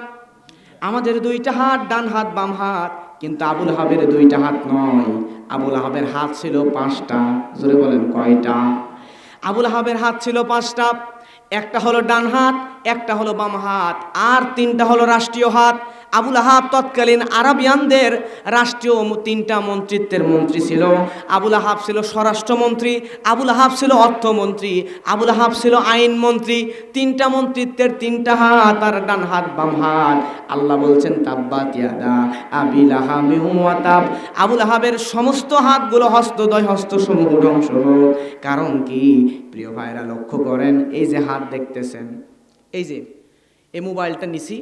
আমাদের দুইটা হাত, ডান হাত বাম হাত, কিন্তু আবু লাহাবের দুইটা হাত নয়, আবু লাহাবের হাত ছিল 5টা। জোরে বলেন কয়টা? আবু লাহাবের হাত ছিল 5টা, একটা হলো ডান হাত, একটা হলো বাম হাত, আর 3টা হলো রাষ্ট্রীয় হাত। আবু লাহাব তৎকালীন আরবিয়ানদের রাষ্ট্রীয় 3টা মন্ত্রিত্বের মন্ত্রী ছিল। আবু লাহাব ছিল স্বরাষ্ট্রমন্ত্রী, আবু লাহাব ছিল অর্থমন্ত্রী, আবু লাহাব ছিল আইনমন্ত্রী। 3টা মন্ত্রিত্বের 3টা হাত, আর ডান হাত বাম হাত। আল্লাহ বলছেন তাব্বাত ইয়াদা আবি লাহাবিন ওয়া তাব, আবু লাহাবের সমস্ত হাতগুলো হস্তদ্বয়, হস্তসমূহ ধ্বংস হোক। কারণ কি প্রিয় ভাইরা, লক্ষ্য করেন, এই যে হাত দেখতেছেন, এই যে এই মোবাইলটা নিছি,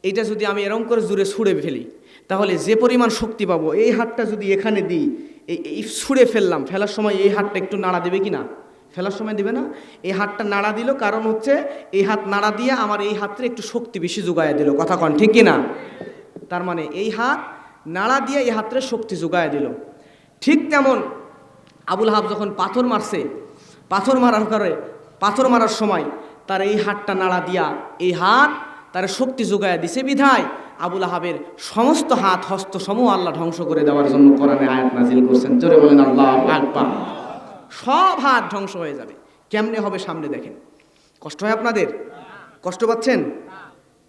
এইটা যদি আমি এরকম করে জুড়ে ছুঁড়ে ফেলি, তাহলে যে পরিমাণ শক্তি পাবো, এই হাতটা যদি এখানে দিই, এই ছুঁড়ে ফেললাম, ফেলার সময় এই হাতটা একটু নাড়া দেবে কি না? ফেলার সময় দিবে না? এই হাতটা নাড়া দিল, কারণ হচ্ছে এই হাত নাড়া দিয়ে আমার এই হাতটা একটু শক্তি বেশি যোগায় দিল। কথা কন ঠিক কি না? তার মানে এই হাত নাড়া দিয়ে এই হাতটা শক্তি যোগায় দিল। ঠিক তেমন আবু লাহাব যখন পাথর মারছে, পাথর মারার সময় তার এই হাতটা নাড়া দিয়া এই হাত তার শক্তি যোগায় দিছে বিধায় আবু লাহাবের সমস্ত হাত হস্তসমূহ আল্লাহ ধ্বংস করে দেওয়ার জন্য কোরআনে আয়াত নাজিল করছেন। জোরে বলেন আল্লাহু আকবার। সব হাত ধ্বংস হয়ে যাবে। কেমনে হবে সামনে দেখেন। কষ্ট হয় আপনাদের? কষ্ট পাচ্ছেন?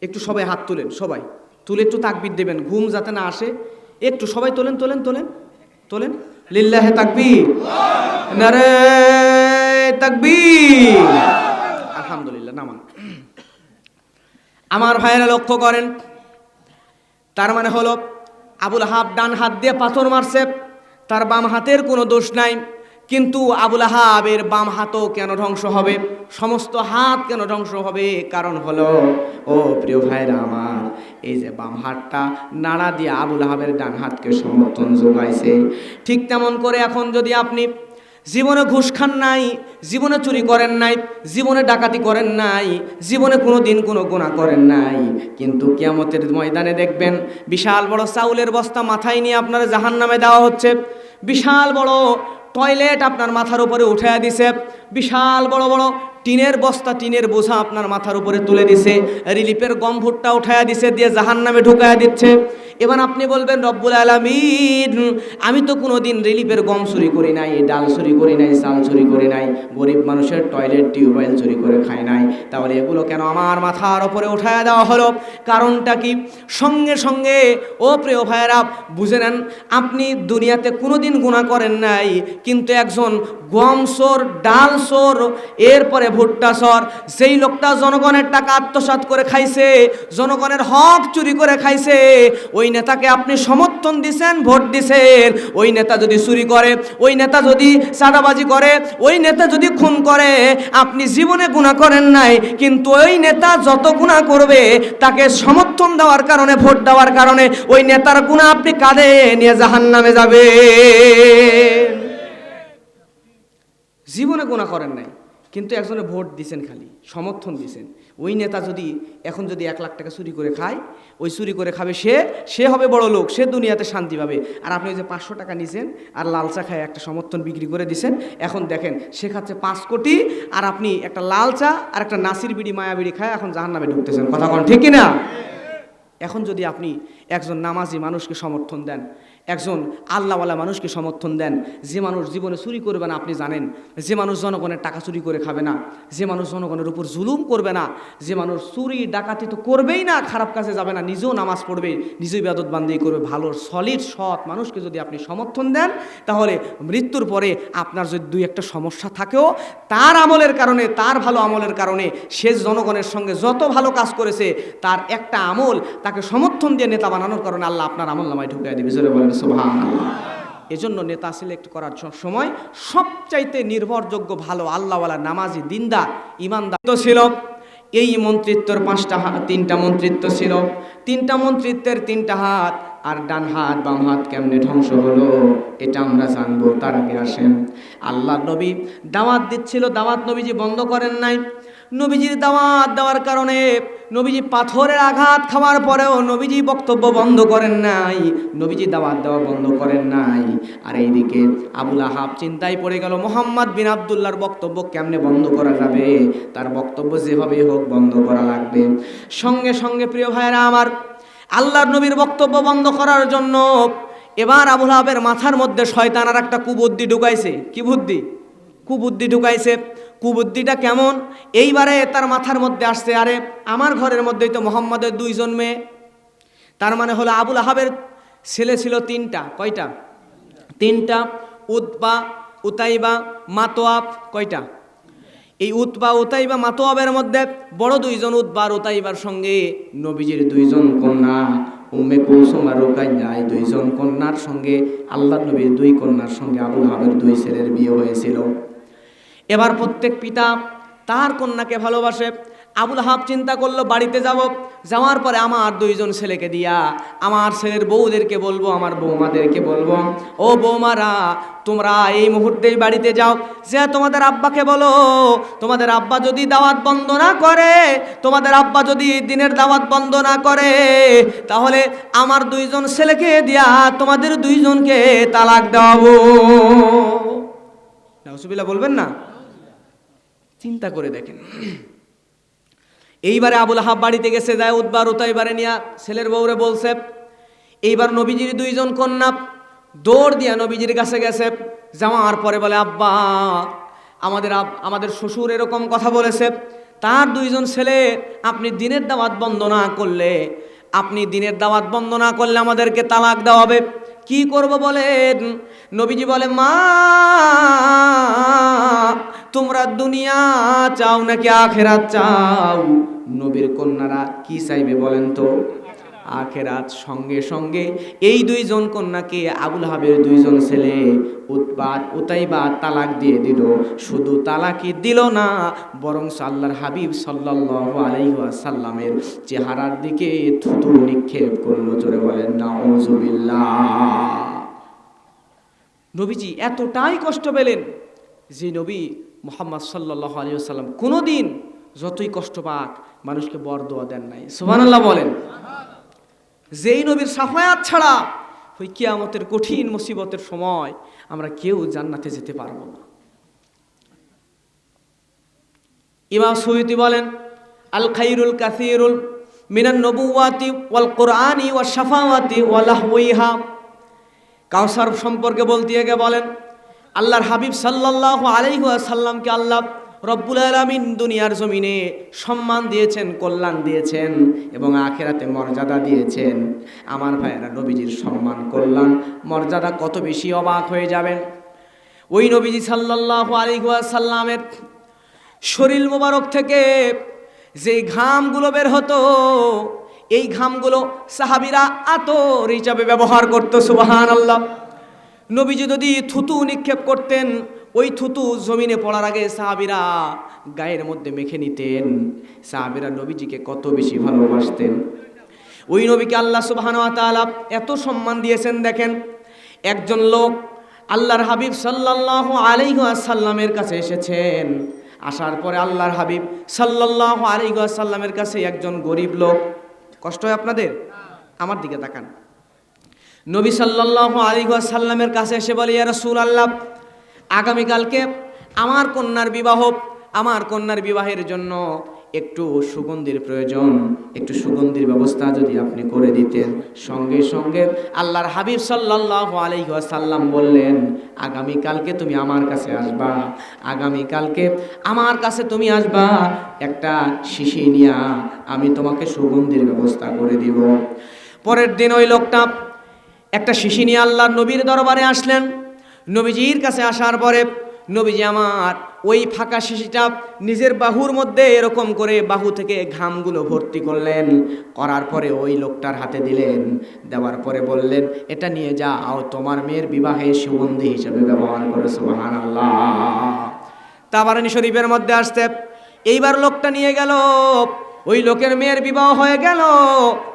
একটু সবাই হাত তুলেন, সবাই তুলে একটু তাকবীর দেবেন, ঘুম যাতে না আসে। একটু সবাই তোলেন তোলেন তোলেন তোলেন। লিল্লাহে তাকবীর, নারে তাকবীর, আলহামদুলিল্লাহ। নামান। আমার ভাইয়েরা লক্ষ্য করেন, তার মানে হলো আবু লাহাব ডান হাত দিয়ে পাথর মারছে, তার বাম হাতের কোনো দোষ নাই। কিন্তু আবু লাহাবের বাম হাতও কেন ধ্বংস হবে? সমস্ত হাত কেন ধ্বংস হবে? কারণ হলো, ও প্রিয় ভাইরা আমার, এই যে বাম হাতটা নাড়া দিয়ে আবু লাহাবের ডান হাতকে সমর্থন যোগাইছে। ঠিক তেমন করে এখন যদি আপনি জীবনে ঘুষ খান নাই, জীবনে চুরি করেন নাই, জীবনে ডাকাতি করেন নাই, জীবনে কোনো দিন কোনো গুনাহ করেন নাই, কিন্তু কিয়ামতের ময়দানে দেখবেন বিশাল বড় চাউলের বস্তা মাথায় নিয়ে আপনার জাহান্নামে দেওয়া হচ্ছে, বিশাল বড় টয়লেট আপনার মাথার উপরে উঠাইয়া দিছে, বিশাল বড় বড় টিনের বস্তা, টিনের বোঝা আপনার মাথার উপরে তুলে দিছে, রিলিফের গম ভুট্টা উঠাইয়া দিছে, দিয়ে জাহান্নামে ঢুকাইয়া দিচ্ছে। এবার আপনি বলবেন, রব্বুল আলামিন, আমি তো কোনো দিন রিলিফের গম চুরি করি নাই, ডাল চুরি করি নাই, চাল চুরি করি নাই, গরিব মানুষের টয়লেট টিউবওয়েল চুরি করে খাই নাই, তাহলে এগুলো কেন আমার মাথার উপরে উঠাইয়া দেওয়া হলো? কারণটা কি? সঙ্গে সঙ্গে ও প্রিয় ভাইয়েরা বুঝে নেন, আপনি দুনিয়াতে কোনো দিন গুনাহ করেন নাই, কিন্তু একজন গম চোর, ডাল চোর, এরপরে ভুট্টা চোর, যেই লোকটা জনগণের টাকা আত্মসাৎ করে খাইছে, জনগণের হক চুরি করে খাইছে, ওই নেতাকে আপনি সমর্থন দিছেন, ভোট দিছেন। ওই নেতা যদি চুরি করে, ওই নেতা যদি চাঁদাবাজি করে, ওই নেতা যদি খুন করে, আপনি জীবনে গুনাহ করেন নাই, কিন্তু ওই নেতা যত গুনাহ করবে তাকে সমর্থন দেওয়ার কারণে, ভোট দেওয়ার কারণে ওই নেতার গুনাহ আপনি কাঁধে নিয়ে জাহান্নামে যাবে। জীবনে গুনাহ করেন নাই, কিন্তু একজনে ভোট দিছেন, খালি সমর্থন দিছেন, ওই নেতা যদি এখন যদি 1 লাখ টাকা চুরি করে খায়, ওই চুরি করে খাবে সে হবে বড় লোক, সে দুনিয়াতে শান্তি পাবে। আর আপনি ওই যে 500 টাকা নিছেন আর লাল চা খায় একটা সমর্থন বিক্রি করে দিছেন, এখন দেখেন সে খাচ্ছে 5 কোটি, আর আপনি একটা লাল চা আর একটা নাসির বিড়ি মায়া বিড়ি খায় এখন জাহান্নামে ঢুকতেছেন। কথা কোন ঠিক কিনা? এখন যদি আপনি একজন নামাজি মানুষকে সমর্থন দেন, একজন আল্লাহওয়ালা মানুষকে সমর্থন দেন, যে মানুষ জীবনে চুরি করবে না, আপনি জানেন, যে মানুষ জনগণের টাকা চুরি করে খাবে না, যে মানুষ জনগণের উপর জুলুম করবে না, যে মানুষ চুরি ডাকাতি তো করবেই না, খারাপ কাজে যাবে না, নিজেও নামাজ পড়বে, নিজেও ইবাদত বান্দি করবে, ভালো সলিড সৎ মানুষকে যদি আপনি সমর্থন দেন, তাহলে মৃত্যুর পরে আপনার যদি 2-1টা সমস্যা থাকেও, তার আমলের কারণে, তার ভালো আমলের কারণে, সে জনগণের সঙ্গে যত ভালো কাজ করেছে, তার একটা আমল তাকে সমর্থন দিয়ে নেতা বানানোর কারণে আল্লাহ আপনার আমল নামায় ঢুকিয়ে দেবে। জোরে বলেন সুবহানাল্লাহ। এজন্য নেতা সিলেক্ট করার সময় সবচাইতে নির্ভরযোগ্য ভালো আল্লাহওয়ালা নামাজি দিনদার ইমানদার তো ছিল। এই মন্ত্রিত্বর 3টা মন্ত্রিত্ব ছিল, 3টা মন্ত্রিত্বের 3টা হাত, আর ডান হাত বাম হাত কেমনে ধ্বংস হলো এটা আমরা জানবো। তার আগে আসেন, আল্লাহ নবী দাওয়াত দিচ্ছিল, দাওয়াত নবীজি বন্ধ করেন নাই। নবীজির দাওয়াত দেওয়ার কারণে নবীজি পাথরের আঘাত খাওয়ার পরেও নবীজি বক্তব্য বন্ধ করেন নাই, নবীজি দাওয়াত দেওয়া বন্ধ করেন নাই। আর এইদিকে আবুল আহাব চিন্তায় পড়ে গেল, মোহাম্মদ বিন আবদুল্লাহর বক্তব্য কেমনে বন্ধ করা যাবে, তার বক্তব্য যেভাবেই হোক বন্ধ করা লাগবে। সঙ্গে সঙ্গে প্রিয় ভাইয়েরা আমার, আল্লাহর নবীর বক্তব্য বন্ধ করার জন্য এবার আবুল আহাবের মাথার মধ্যে শয়তান আর একটা কুবুদ্ধি ঢুকাইছে। কি বুদ্ধি? কুবুদ্ধি ঢুকাইছে। কুবুদ্ধিটা কেমন? এইবারে তার মাথার মধ্যে আসছে, আরে আমার ঘরের মধ্যেই তো মোহাম্মদের 2 জন মেয়ে, তার মানে হলো আবুল আহাবের ছেলে ছিল 3টা। কয়টা? 3টা। উতবা, উতাইবা, মাতোয়াব। কয়টা? এই উতবা, উতাইবা, মাতোয়াবের মধ্যে বড় 2 জন উতবা আর উতাইবার সঙ্গে নবীজির 2 জন কন্যা উম্মে কুলসুম আর রুকাইয়া, এই 2 জন কন্যার সঙ্গে আল্লাহর নবীর 2 কন্যার সঙ্গে আবুল আহাবের 2 ছেলের বিয়ে হয়েছিল। এবার প্রত্যেক পিতা তার কন্যাকে ভালোবাসে। আবুল আহাব চিন্তা করলো, বাড়িতে যাওয়ার পরে আমার 2 জন ছেলেকে দিয়া আমার ছেলের বউদেরকে বলবো, আমার বৌমাদেরকে বলবো, ও বৌমারা তোমরা এই মুহূর্তেই বাড়িতে যাও, যে তোমাদের আব্বাকে বলো, তোমাদের আব্বা যদি দাওয়াত বন্ধ না করে, তোমাদের আব্বা যদি দিনের দাওয়াত বন্ধ না করে, তাহলে আমার 2 জন ছেলেকে দিয়া তোমাদের 2 জনকে তালাক দেওয়াবো। নাউজুবিল্লাহ বলবেন না? চিন্তা করে দেখেন। এইবারে আবুল আহাব বাড়িতে গেছে, যায় উতবা উতাইবারে নিয়া ছেলের বউরে বলছে। এইবার নবীজির 2 জন কন্যা দৌড় দিয়া নবীজির কাছে গেছে, যাওয়ার পরে বলে, আব্বা আমাদের শ্বশুর এরকম কথা বলেছে, তার 2 জন ছেলে আপনি দিনের দাওয়াত বন্ধ না করলে, আমাদেরকে তালাক দেওয়া হবে, কি করব বলেন? নবীজি বলে, মা তোমরা দুনিয়া চাও নাকি আখেরাত চাও? নবীর কন্যারা কি চাইবে বলেন তো? আখেরাত। সঙ্গে সঙ্গে এই 2 জন কন্যাকে আবুল আহাবের 2 জন ছেলে উতবা উতাইবা তালাক দিয়ে দিল। শুধু তালাকই দিল না, বরং আল্লাহর হাবিব সাল্লাল্লাহু আলাইহি ওয়াসাল্লামের চেহারার দিকে থুতু নিক্ষেপ করলো। জোরে বলেন নাউজুবিল্লাহ। নবীজি এতটাই কষ্ট পেলেন যে নবী মুহাম্মদ সাল্লাল্লাহু আলাইহি ওয়াসাল্লাম কোনোদিন যতই কষ্ট পাক মানুষকে বরদোয়া দেন নাই। সুবহানাল্লাহ বলেন। যেই নবীর সাফায়াত ছাড়া ওই কিয়ামতের কঠিন মুসিবতের সময় আমরা কেউ জান্নাতে যেতে পারবো না। ইমাম সুয়ুতি বলেন, আল খায়রুল কাসীরুল মিনান নবুওয়াতি ওয়াল কুরআনি ওয়াশ শাফাওয়াতি ওয়া লাহওয়িহা। কাউসার সম্পর্কে বলতে গিয়ে বলেন, আল্লাহর হাবিব সাল্লাল্লাহু আলাইহি ওয়াসাল্লামকে আল্লাহ রব্বুল আলামিন দুনিয়ার জমিনে সম্মান দিয়েছেন, কল্যাণ দিয়েছেন এবং আখিরাতে মর্যাদা দিয়েছেন। আমার ভাইয়েরা, নবীজির সম্মান, কল্যাণ, মর্যাদা কত বেশি, অবাক হয়ে যাবেন। ওই নবীজি সাল্লাল্লাহু আলাইহি ওয়াসাল্লামের শরীর মোবারক থেকে যে ঘামগুলো বের হতো, এই ঘামগুলো সাহাবীরা আতর হিসাবে ব্যবহার করত। সুবহানাল্লাহ। নবীজি যদি থুতু নিক্ষেপ করতেন, ওই থুতু জমিনে পড়ার আগে সাহাবীরা গায়ের মধ্যে মেখে নিতেন। সাহাবীরা নবীজিকে কত বেশি ভালোবাসতেন। ওই নবীকে আল্লাহ সুবহানাহু ওয়া তাআলা এত সম্মান দিয়েছেন। দেখেন, একজন লোক আল্লাহর হাবিব সাল্লাল্লাহু আলাইহি ওয়াসাল্লামের কাছে এসেছেন, আসার পরে আল্লাহর হাবিব সাল্লাল্লাহু আলাইহি ওয়াসাল্লামের কাছে একজন গরিব লোক, কষ্ট হয় আপনাদের? আমার দিকে তাকান। নবী সাল্লাল্লাহু আলাইহি ওয়াসাল্লামের কাছে এসে বলে, ইয়া রাসূলুল্লাহ, আগামীকালকে আমার কন্যার বিবাহের জন্য একটু সুগন্ধির প্রয়োজন, একটু সুগন্ধির ব্যবস্থা যদি আপনি করে দিতেন। সঙ্গে সঙ্গে আল্লাহর হাবিব সাল্লাল্লাহু আলাইহি ওয়াসাল্লাম বললেন, আগামীকালকে তুমি আমার কাছে আসবা, তুমি আসবা, একটা শিশি নিয়া আমি তোমাকে সুগন্ধির ব্যবস্থা করে দিব। পরের দিন ওই লোকটা একটা শিশি নিয়ে আল্লাহর নবীর দরবারে আসলেন। নবীজির কাছে আসার পরে নবীজি আমার ওই ফাঁকা শিশিটা নিজের বাহুর মধ্যে এরকম করে বাহু থেকে ঘামগুলো ভর্তি করলেন, করার পরে ওই লোকটার হাতে দিলেন। দেওয়ার পরে বললেন, এটা নিয়ে যাও, তোমার মেয়ের বিবাহে সুগন্ধি হিসেবে ব্যবহার করে। সুবহানাল্লাহ। তাবারানী শরীফের মধ্যে আসতে এইবার লোকটা নিয়ে গেল, ওই লোকের মেয়ের বিবাহ হয়ে গেল,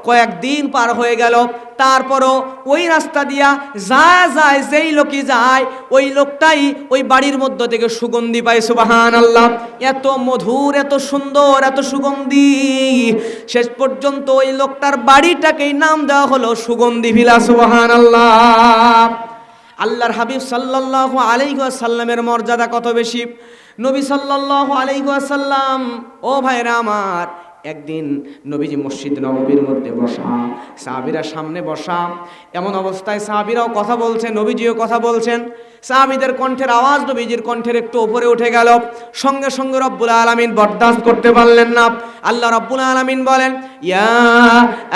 কয়েকদিন পার হয়ে গেল, তারপরও ওই রাস্তা দিয়া যায় যেই লোকই যায়, ওই লোকটাই ওই বাড়ির মধ্য থেকে সুগন্ধি পায়। সুবহানাল্লাহ। এত মধুর, এত সুন্দর, এত সুগন্ধি, শেষ পর্যন্ত ওই লোকটার বাড়িটাকেই নাম দেওয়া হলো সুগন্ধি ভিলা। সুবহানাল্লাহ। আল্লাহর হাবিব সাল্লাল্লাহু আলাইহি ওয়াসাল্লামের মর্যাদা কত বেশি। নবী সাল্লাল্লাহু আলাইহি ওয়াসাল্লাম, ও ভাইরা আমার, একদিন নবীজি মসজিদ নববীর মধ্যে বসা, সাহাবীরা সামনে বসা, এমন অবস্থায় সাহাবীরাও কথা বলছেন, নবীজিও কথা বলছেন। সাহাবীদের কণ্ঠের আওয়াজ নবীজির কণ্ঠের একটু উপরে উঠে গেল। সঙ্গে সঙ্গে রব্বুল আলামিন বরদাস্ত করতে পারলেন না। আল্লাহ রব্বুল আলামিন বলেন, ইয়া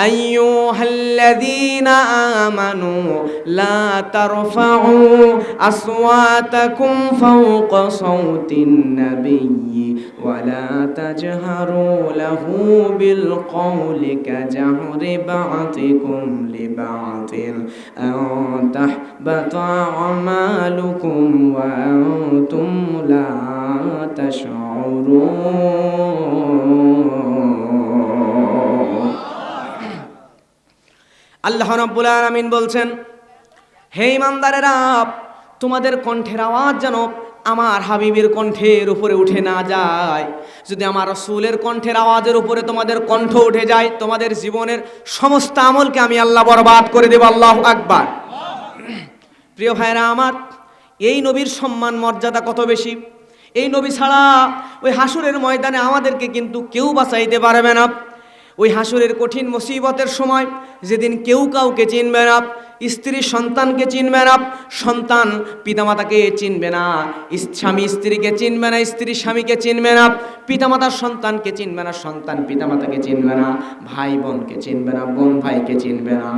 আইয়ুহাল্লাযীনা আমানু লা তারফাউ আসওয়াতাকুম ফাওকা সাওতিন নাবিয়্যি ওয়া লা তাজহারু লাহু বিল কওলি কাজাহরি বা'তিকুম লিবা'তিন আন তাহবাতা আমালুকুম ওয়া আনতুম লা তাশউরুন। আল্লাহ রাব্বুল আলামিন বলছেন, হে ঈমানদারেরা, তোমাদের কণ্ঠের আওয়াজ যেন আমার হাবিবের কণ্ঠের উপরে উঠে না যায়। যদি আমার রাসূলের কণ্ঠের আওয়াজের উপরে তোমাদের কণ্ঠ উঠে যায়, তোমাদের জীবনের সমস্ত আমলকে আমি আল্লাহ বরবাদ করে দেব। আল্লাহু আকবার। প্রিয় ভাইরা আমার, এই নবীর সম্মান মর্যাদা কত বেশি। এই নবী ছাড়া ওই হাসরের ময়দানে আমাদেরকে কিন্তু কেউ বাঁচাইতে পারবে না। ওই হাসরের কঠিন মুসিবতের সময়, যেদিন কেউ কাউকে চিনবে না, স্ত্রী সন্তানকে চিনবে না, সন্তান পিতামাতাকে চিনবে না, স্বামী স্ত্রীকে চিনবে না, স্ত্রী স্বামীকে চিনবে না, পিতামাতার সন্তানকে চিনবে না, সন্তান পিতামাতাকে চিনবে না, ভাই বোনকে চিনবে না, বোন ভাইকে চিনবে না।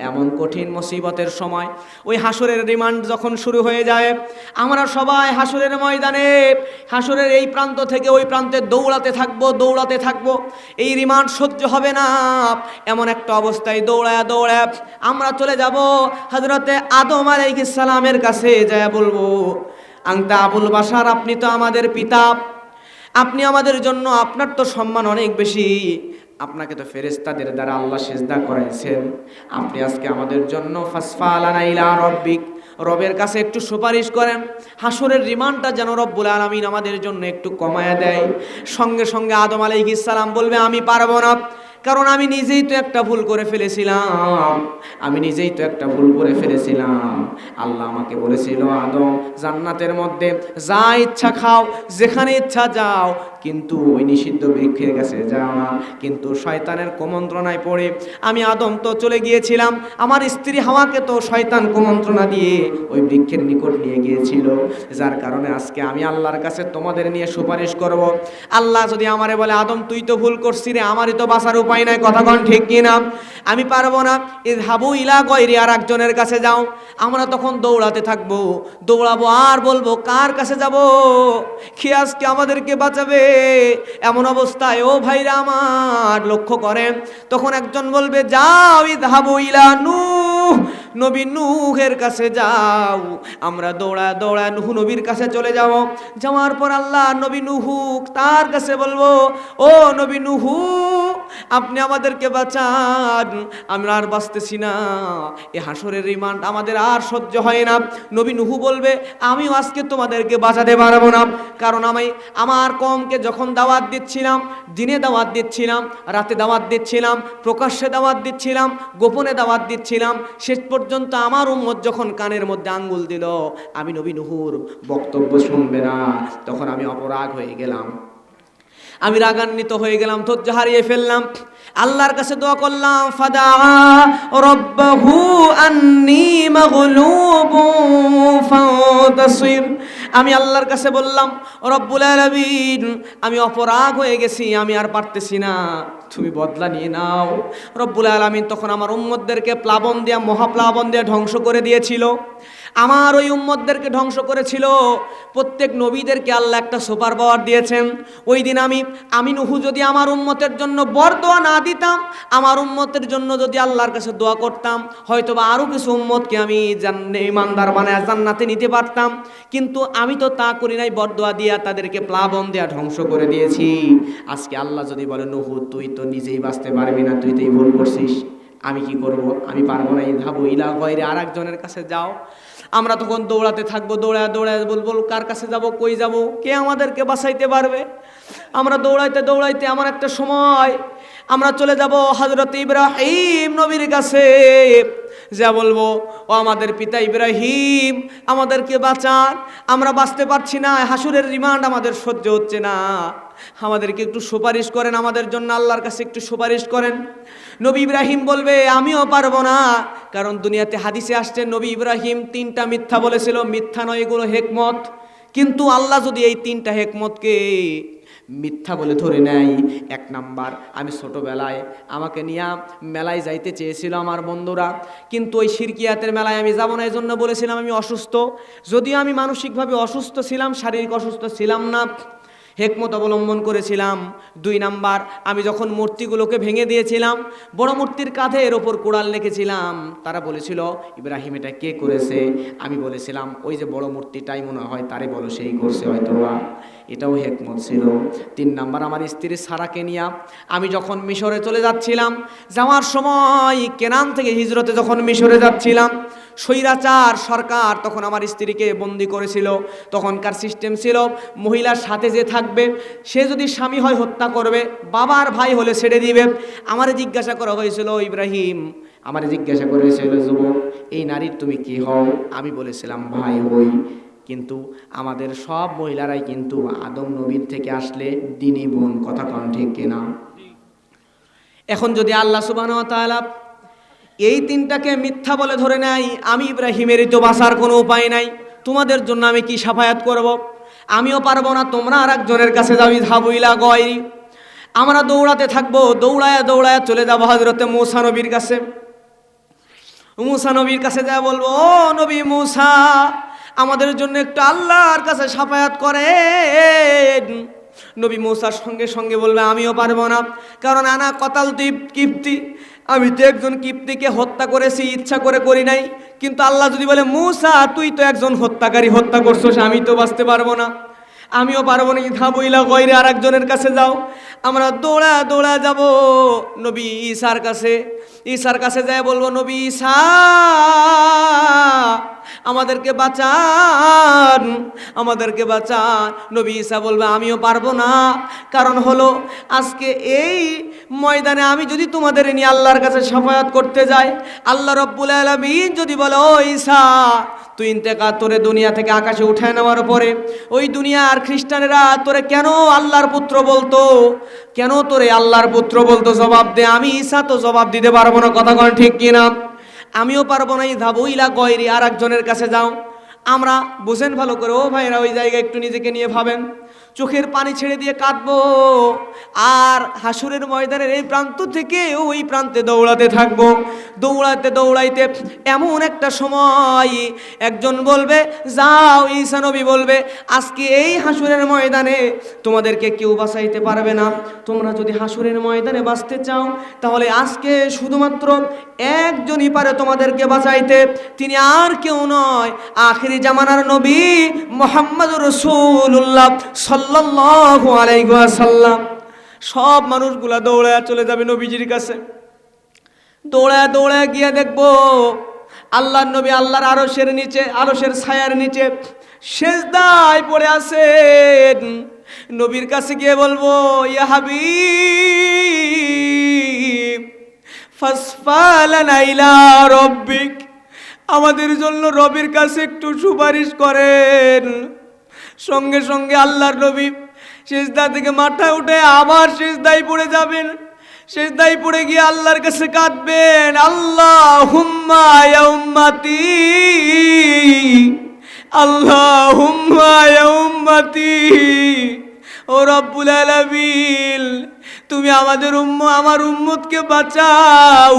এমন কঠিন মুসিবতের সময় ওই হাসরের রিমান্ড যখন শুরু হয়ে যায়, আমরা সবাই হাসরের ময়দানে, হাসরের এই প্রান্ত থেকে ওই প্রান্তে দৌড়াতে থাকবো। এই রিমান্ড সহ্য হবে না, এমন একটা অবস্থায় দৌড়ায় আমরা চলে যাব হযরতে আদম আলাইহিস সালামের কাছে, যায় বলবো, আনতা আবুল বাশার, আপনি তো আমাদের পিতা, আপনি আমাদের জন্য, আপনার তো সম্মান অনেক বেশি, আপনাকে তো ফেরেশতাদের দ্বারা আল্লাহ সিজদা করাইছেন, আপনি আজকে আমাদের জন্য ফাসফালানা ইলা রাব্বিক, রবের কাছে একটু সুপারিশ করেন, হাসরের রিমান্ডটা যেন রব্বুল আলামিন আমাদের জন্য একটু কমায়া দেয়। সঙ্গে সঙ্গে আদম আলাইহিস সালাম বলবে, আমি পারবো না, কারণ আমি নিজেই তো একটা ভুল করে ফেলেছিলাম। আল্লাহ আমাকে বলেছিল, আদম, জান্নাতের মধ্যে যা ইচ্ছা খাও, যেখানে ইচ্ছা যাও, কিন্তু ওই নিষিদ্ধ বৃক্ষের কাছে যাও না। কিন্তু শয়তানের কুমন্ত্রণায় পড়ে আমি আদম তো চলে গিয়েছিলাম, আমার স্ত্রী হাওয়াকে তো শয়তান কুমন্ত্রণা দিয়ে ওই বৃক্ষের নিকট নিয়ে গিয়েছিল, যার কারণে আজকে আমি আল্লাহর কাছে তোমাদের নিয়ে সুপারিশ করব। আল্লাহ যদি আমারে বলে, আদম তুই তো ভুল করছিস রে, আমারই তো বাঁচার উপায় নাই, কথা কোন ঠিক কিনা, আমি পারবো না, ইযহাবু ইলা গায়রি, আর একজনের কাছে যাও। আমরা তখন দৌড়াবো আর বলবো, কার কাছে যাব, কে আজকে আমাদেরকে বাঁচাবে। এমন অবস্থায় ও ভাইরা আমার লক্ষ্য করেন, তখন একজন বলবে, যাও, ইযহাবু ইলা নূহ, নবী নূহের কাছে যাও। আমরা দৌড়া নূহ নবীর কাছে চলে যাওয়ার পর আল্লাহ নবী নূহ তার কাছে বলবো, ও নবী নূহ, আপনি আমাদেরকে বাঁচান, আমরা আর বাঁচতেছি না, এই হাসরের রিমান্ড আমাদের আর সহ্য হয় না। নবী নূহ বলবে আমিও আজকে তোমাদেরকে বাঁচাতে পারবো না, কারণ আমি আমার কওমকে যখন দাওয়াত দিচ্ছিলাম, দিনে দাওয়াত দিচ্ছিলাম, রাতে দাওয়াত দিচ্ছিলাম, প্রকাশ্যে দাওয়াত দিচ্ছিলাম, গোপনে দাওয়াত দিচ্ছিলাম, শেষ পর্যন্ত আমার উম্মত যখন কানের মধ্যে আঙ্গুল দিল আমি নবী নূহুর বক্তব্য শুনবে না, তখন আমি অপরাগ হয়ে গেলাম, আমি রাগান্বিত হয়ে গেলাম, ধৈর্য হারিয়ে ফেললাম। আল্লাহর কাছে দোয়া করলাম, ফাদা রব্বাহু আন্নী মাগলুবুন ফান্তাসির। আমি আল্লাহর কাছে বললাম, রব্বুল আলামিন আমি অপরাগ হয়ে গেছি, আমি আর পারতেছি না, তুমি বদলা নিয়ে নাও। রব্বুল আলামিন তখন আমার উম্মতদেরকে প্লাবন দিয়া, মহাপ্লাবন দিয়া ধ্বংস করে দিয়েছিল। আমার ওই উম্মতদেরকে ধ্বংস করেছিল। প্রত্যেক নবীদেরকে আল্লাহ একটা সুপার পাওয়ার দিয়েছেন। ওই দিন আমি নূহ যদি আমার উম্মতের জন্য বরদোয়া না দিতাম, আমার উম্মতের জন্য যদি আল্লাহর কাছে দোয়া করতাম, হয়তোবা আরও কিছু উম্মতকে আমি ইমানদার বানায় জান্নাতে নিতে পারতাম, কিন্তু আমি তো তা করি নাই, বরদোয়া দিয়া তাদেরকে প্লাবন দিয়া ধ্বংস করে দিয়েছি। আজকে আল্লাহ যদি বলে নূহ তুই তো নিজেই বাঁচতে পারবি না, তুই তো এই ভুল করছিস, আমি কি করব? আমি পারবো না, ইযহাবু ইলা গায়রি, আর একজনের কাছে যাও। আমরা তখন দৌড়াতে থাকবো, দৌড়ায় দৌড়ায় বলবো কার কাছে যাব, কই যাব, কে আমাদেরকে বাঁচাইতে পারবে? আমরা দৌড়াইতে দৌড়াইতে আমার একটা সময় আমরা চলে যাব হযরত ইব্রাহিম নবীর কাছে, যা বলবো ও আমাদের পিতা ইব্রাহিম আমাদেরকে বাঁচান, আমরা বাঁচতে পারছি না, হাসুরের রিমান্ড আমাদের সহ্য হচ্ছে না, আমাদেরকে একটু সুপারিশ করেন, আমাদের জন্য আল্লাহর কাছে একটু সুপারিশ করেন। নবী ইব্রাহিম বলবে আমিও পারবো না, কারণ দুনিয়াতে হাদিসে আসছে নবী ইব্রাহিম 3টা মিথ্যা বলেছিল, মিথ্যা নয় এগুলো হেকমত, কিন্তু আল্লাহ যদি এই 3টা হেকমতকে মিথ্যা বলে ধরে নেয়। 1 নাম্বার, আমি ছোটবেলায় আমাকে নিয়ে মেলায় যাইতে চেয়েছিল আমার বন্ধুরা, কিন্তু ওই শিরকিয়াতের মেলায় আমি যাব না, এই জন্য বলেছিলাম আমি অসুস্থ, যদিও আমি মানসিকভাবে অসুস্থ ছিলাম, শারীরিক অসুস্থ ছিলাম না, হেকমত অবলম্বন করেছিলাম। 2 নাম্বার, আমি যখন মূর্তিগুলোকে ভেঙে দিয়েছিলাম, বড় মূর্তির কাঁধের ওপর কোড়াল রেখেছিলাম, তারা বলেছিল ইব্রাহিম এটা কে করেছে? আমি বলেছিলাম ওই যে বড় মূর্তিটাই মনে হয়, তারে বলো সেই করছে হয়তো, এটাও হেকমত ছিল। 3 নাম্বার, আমার স্ত্রী সারাকে নিয়ে আমি যখন মিশরে চলে যাচ্ছিলাম, যাওয়ার সময় কেনান থেকে হিজরতে যখন মিশরে যাচ্ছিলাম, স্বৈরাচার সরকার তখন আমার স্ত্রীকে বন্দি করেছিল। তখনকার সিস্টেম ছিল মহিলার সাথে যে থাকবে সে যদি স্বামী হয় হত্যা করবে, বাবার ভাই হলে ছেড়ে দিবে। আমারে জিজ্ঞাসা করা হয়েছিল ইব্রাহিম, আমারে জিজ্ঞাসা করেছিল যুবক এই নারীর তুমি কি হও? আমি বলেছিলাম ভাই হই, কিন্তু আমাদের সব মহিলারাই কিন্তু আদম নবীর থেকে আসলে দিনী বোন, কথা কন ঠিক কিনা? এখন যদি আল্লাহ সুবহানাহু ওয়া তাআলা এই 3টাকে মিথ্যা বলে ধরে নাই, আমি ইব্রাহিমেরই তো বাঁচার কোনো উপায় নাই, তোমাদের জন্য আমি কি সাফায়াত করব? আমিও পারবো না, তোমরা আর একজনের কাছে যাও, ইযহাবু ইলা গায়রি। আমরা দৌড়াতে থাকবো, দৌড়ায় দৌড়ায় চলে যাবো হযরতে মূসা নবীর কাছে। মূসা নবীর কাছে যা বলবো, ও নবী মূসা আমাদের জন্য একটু আল্লাহর কাছে সাফায়াত করেন। নবী মূসার সঙ্গে সঙ্গে বলবে আমিও পারবো না, কারণ আনা কতালতু কিপ্তি, আমি তো একজন কিপ্তিকে হত্যা করেছি, ইচ্ছা করে করি নাই। কিন্তু আল্লাহ যদি বলে মূসা তুই তো একজন হত্যাকারী, হত্যা করছিস, আমি তো বাঁচতে পারবো না, আমিও পারবো না, ইযহাবু ইলা গায়রি, আর একজনের কাছে যাও। আমরা দৌড়া দৌড়া যাব নবী ঈসার কাছে। ঈসার কাছে যায় বলবো নবী ঈসা আমাদেরকে বাঁচান, আমাদেরকে বাঁচান। নবী ঈসা বলবে আমিও পারবো না, কারণ হলো আজকে এই ময়দানে আমি যদি তোমাদের নিয়ে আল্লাহর কাছে শাফায়াত করতে যাই, আল্লাহ রাব্বুল আলামিন যদি বলে ও ঈসা তুই ইন্তেকাল, তোরে দুনিয়া থেকে আকাশে উঠায় নেওয়ার পরে ওই দুনিয়ার খ্রিস্টানেরা তোরে কেন আল্লাহর পুত্র বলতো, কেন তোরে আল্লাহর পুত্র বলতো, জবাব দে। আমি ঈসা তো জবাব দিতে পারবো না, কথা কন ঠিক কিনা? আমিও পারবো না, ইযহাবু ইলা গায়রি, আর একজনের কাছে যাও। আমরা বুঝেন ভালো করে ও ভাইরা, ওই জায়গায় একটু নিজেকে নিয়ে ভাবেন, চোখের পানি ছেড়ে দিয়ে কাঁদবো, আর হাসুরের ময়দানের এই প্রান্ত থেকে ওই প্রান্তে দৌড়াতে থাকবো। দৌড়াইতে দৌড়াইতে এমন একটা সময় একজন বলবে যাও, ঈসা নবী বলবে আজকে এই হাসুরের ময়দানে তোমাদেরকে কেউ বাঁচাইতে পারবে না, তোমরা যদি হাসুরের ময়দানে বাঁচতে চাও তাহলে আজকে শুধুমাত্র একজনই পারে তোমাদেরকে বাঁচাইতে, তিনি আর কেউ নয়, আখিরি জামানার নবী মুহাম্মদুর রাসূলুল্লাহ সাল্লাল্লাহু আলাইহি ওয়াসাল্লাম। সব মানুষগুলা দৌড়ায় চলে যাবে নবীজির কাছে। দৌড়ায় দৌড়ায় গিয়ে দেখবো আল্লাহর নবী আল্লাহর আরশের নিচে, আরশের ছায়ার নিচে সেজদায় পড়ে আছেন। নবীর কাছে গিয়ে বলবো, ইয়া হাবিব ফাসফালানা ইলা রাব্বিক, আমাদের জন্য রবের কাছে একটু সুপারিশ করেন। সঙ্গে সঙ্গে আল্লাহর নবী সিজদা থেকে মাথা উঠে আবার সিজদায় পড়ে যাবেন। সিজদায় পড়ে গিয়ে আল্লাহর কাছে কাঁদবেন, আল্লাহুম্মা ইয়া উম্মতি, আল্লাহুম্মা ইয়া উম্মতি, ও রব্বুল আলামিন তুমি আমাদের আমার উম্মতকে বাঁচাও।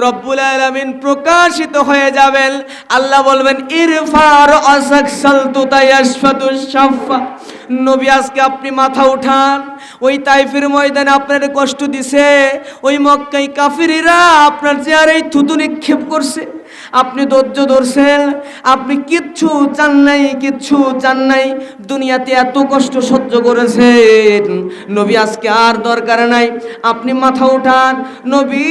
রব্বুল আলামিন প্রকাশিত হয়ে যাবেন। আল্লাহ বলবেন, ইরফার আসাক সালতু তায়াশফাতুশ শাফা, নবী আজকে আপনি মাথা উঠান। ওই তাইফের ময়দানে আপনার কষ্ট দিছে, ওই মক্কায় কাফিররা আপনার চেহারায় থুতু নিক্ষেপ করছে, আপনি ধৈর্য ধরছেন, আপনি কিচ্ছু চান নাই, কিচ্ছু চান নাই, দুনিয়াতে এত কষ্ট সহ্য করেছেন। নবী আজকে আর দরকার নাই, আপনি মাথা উঠান। নবী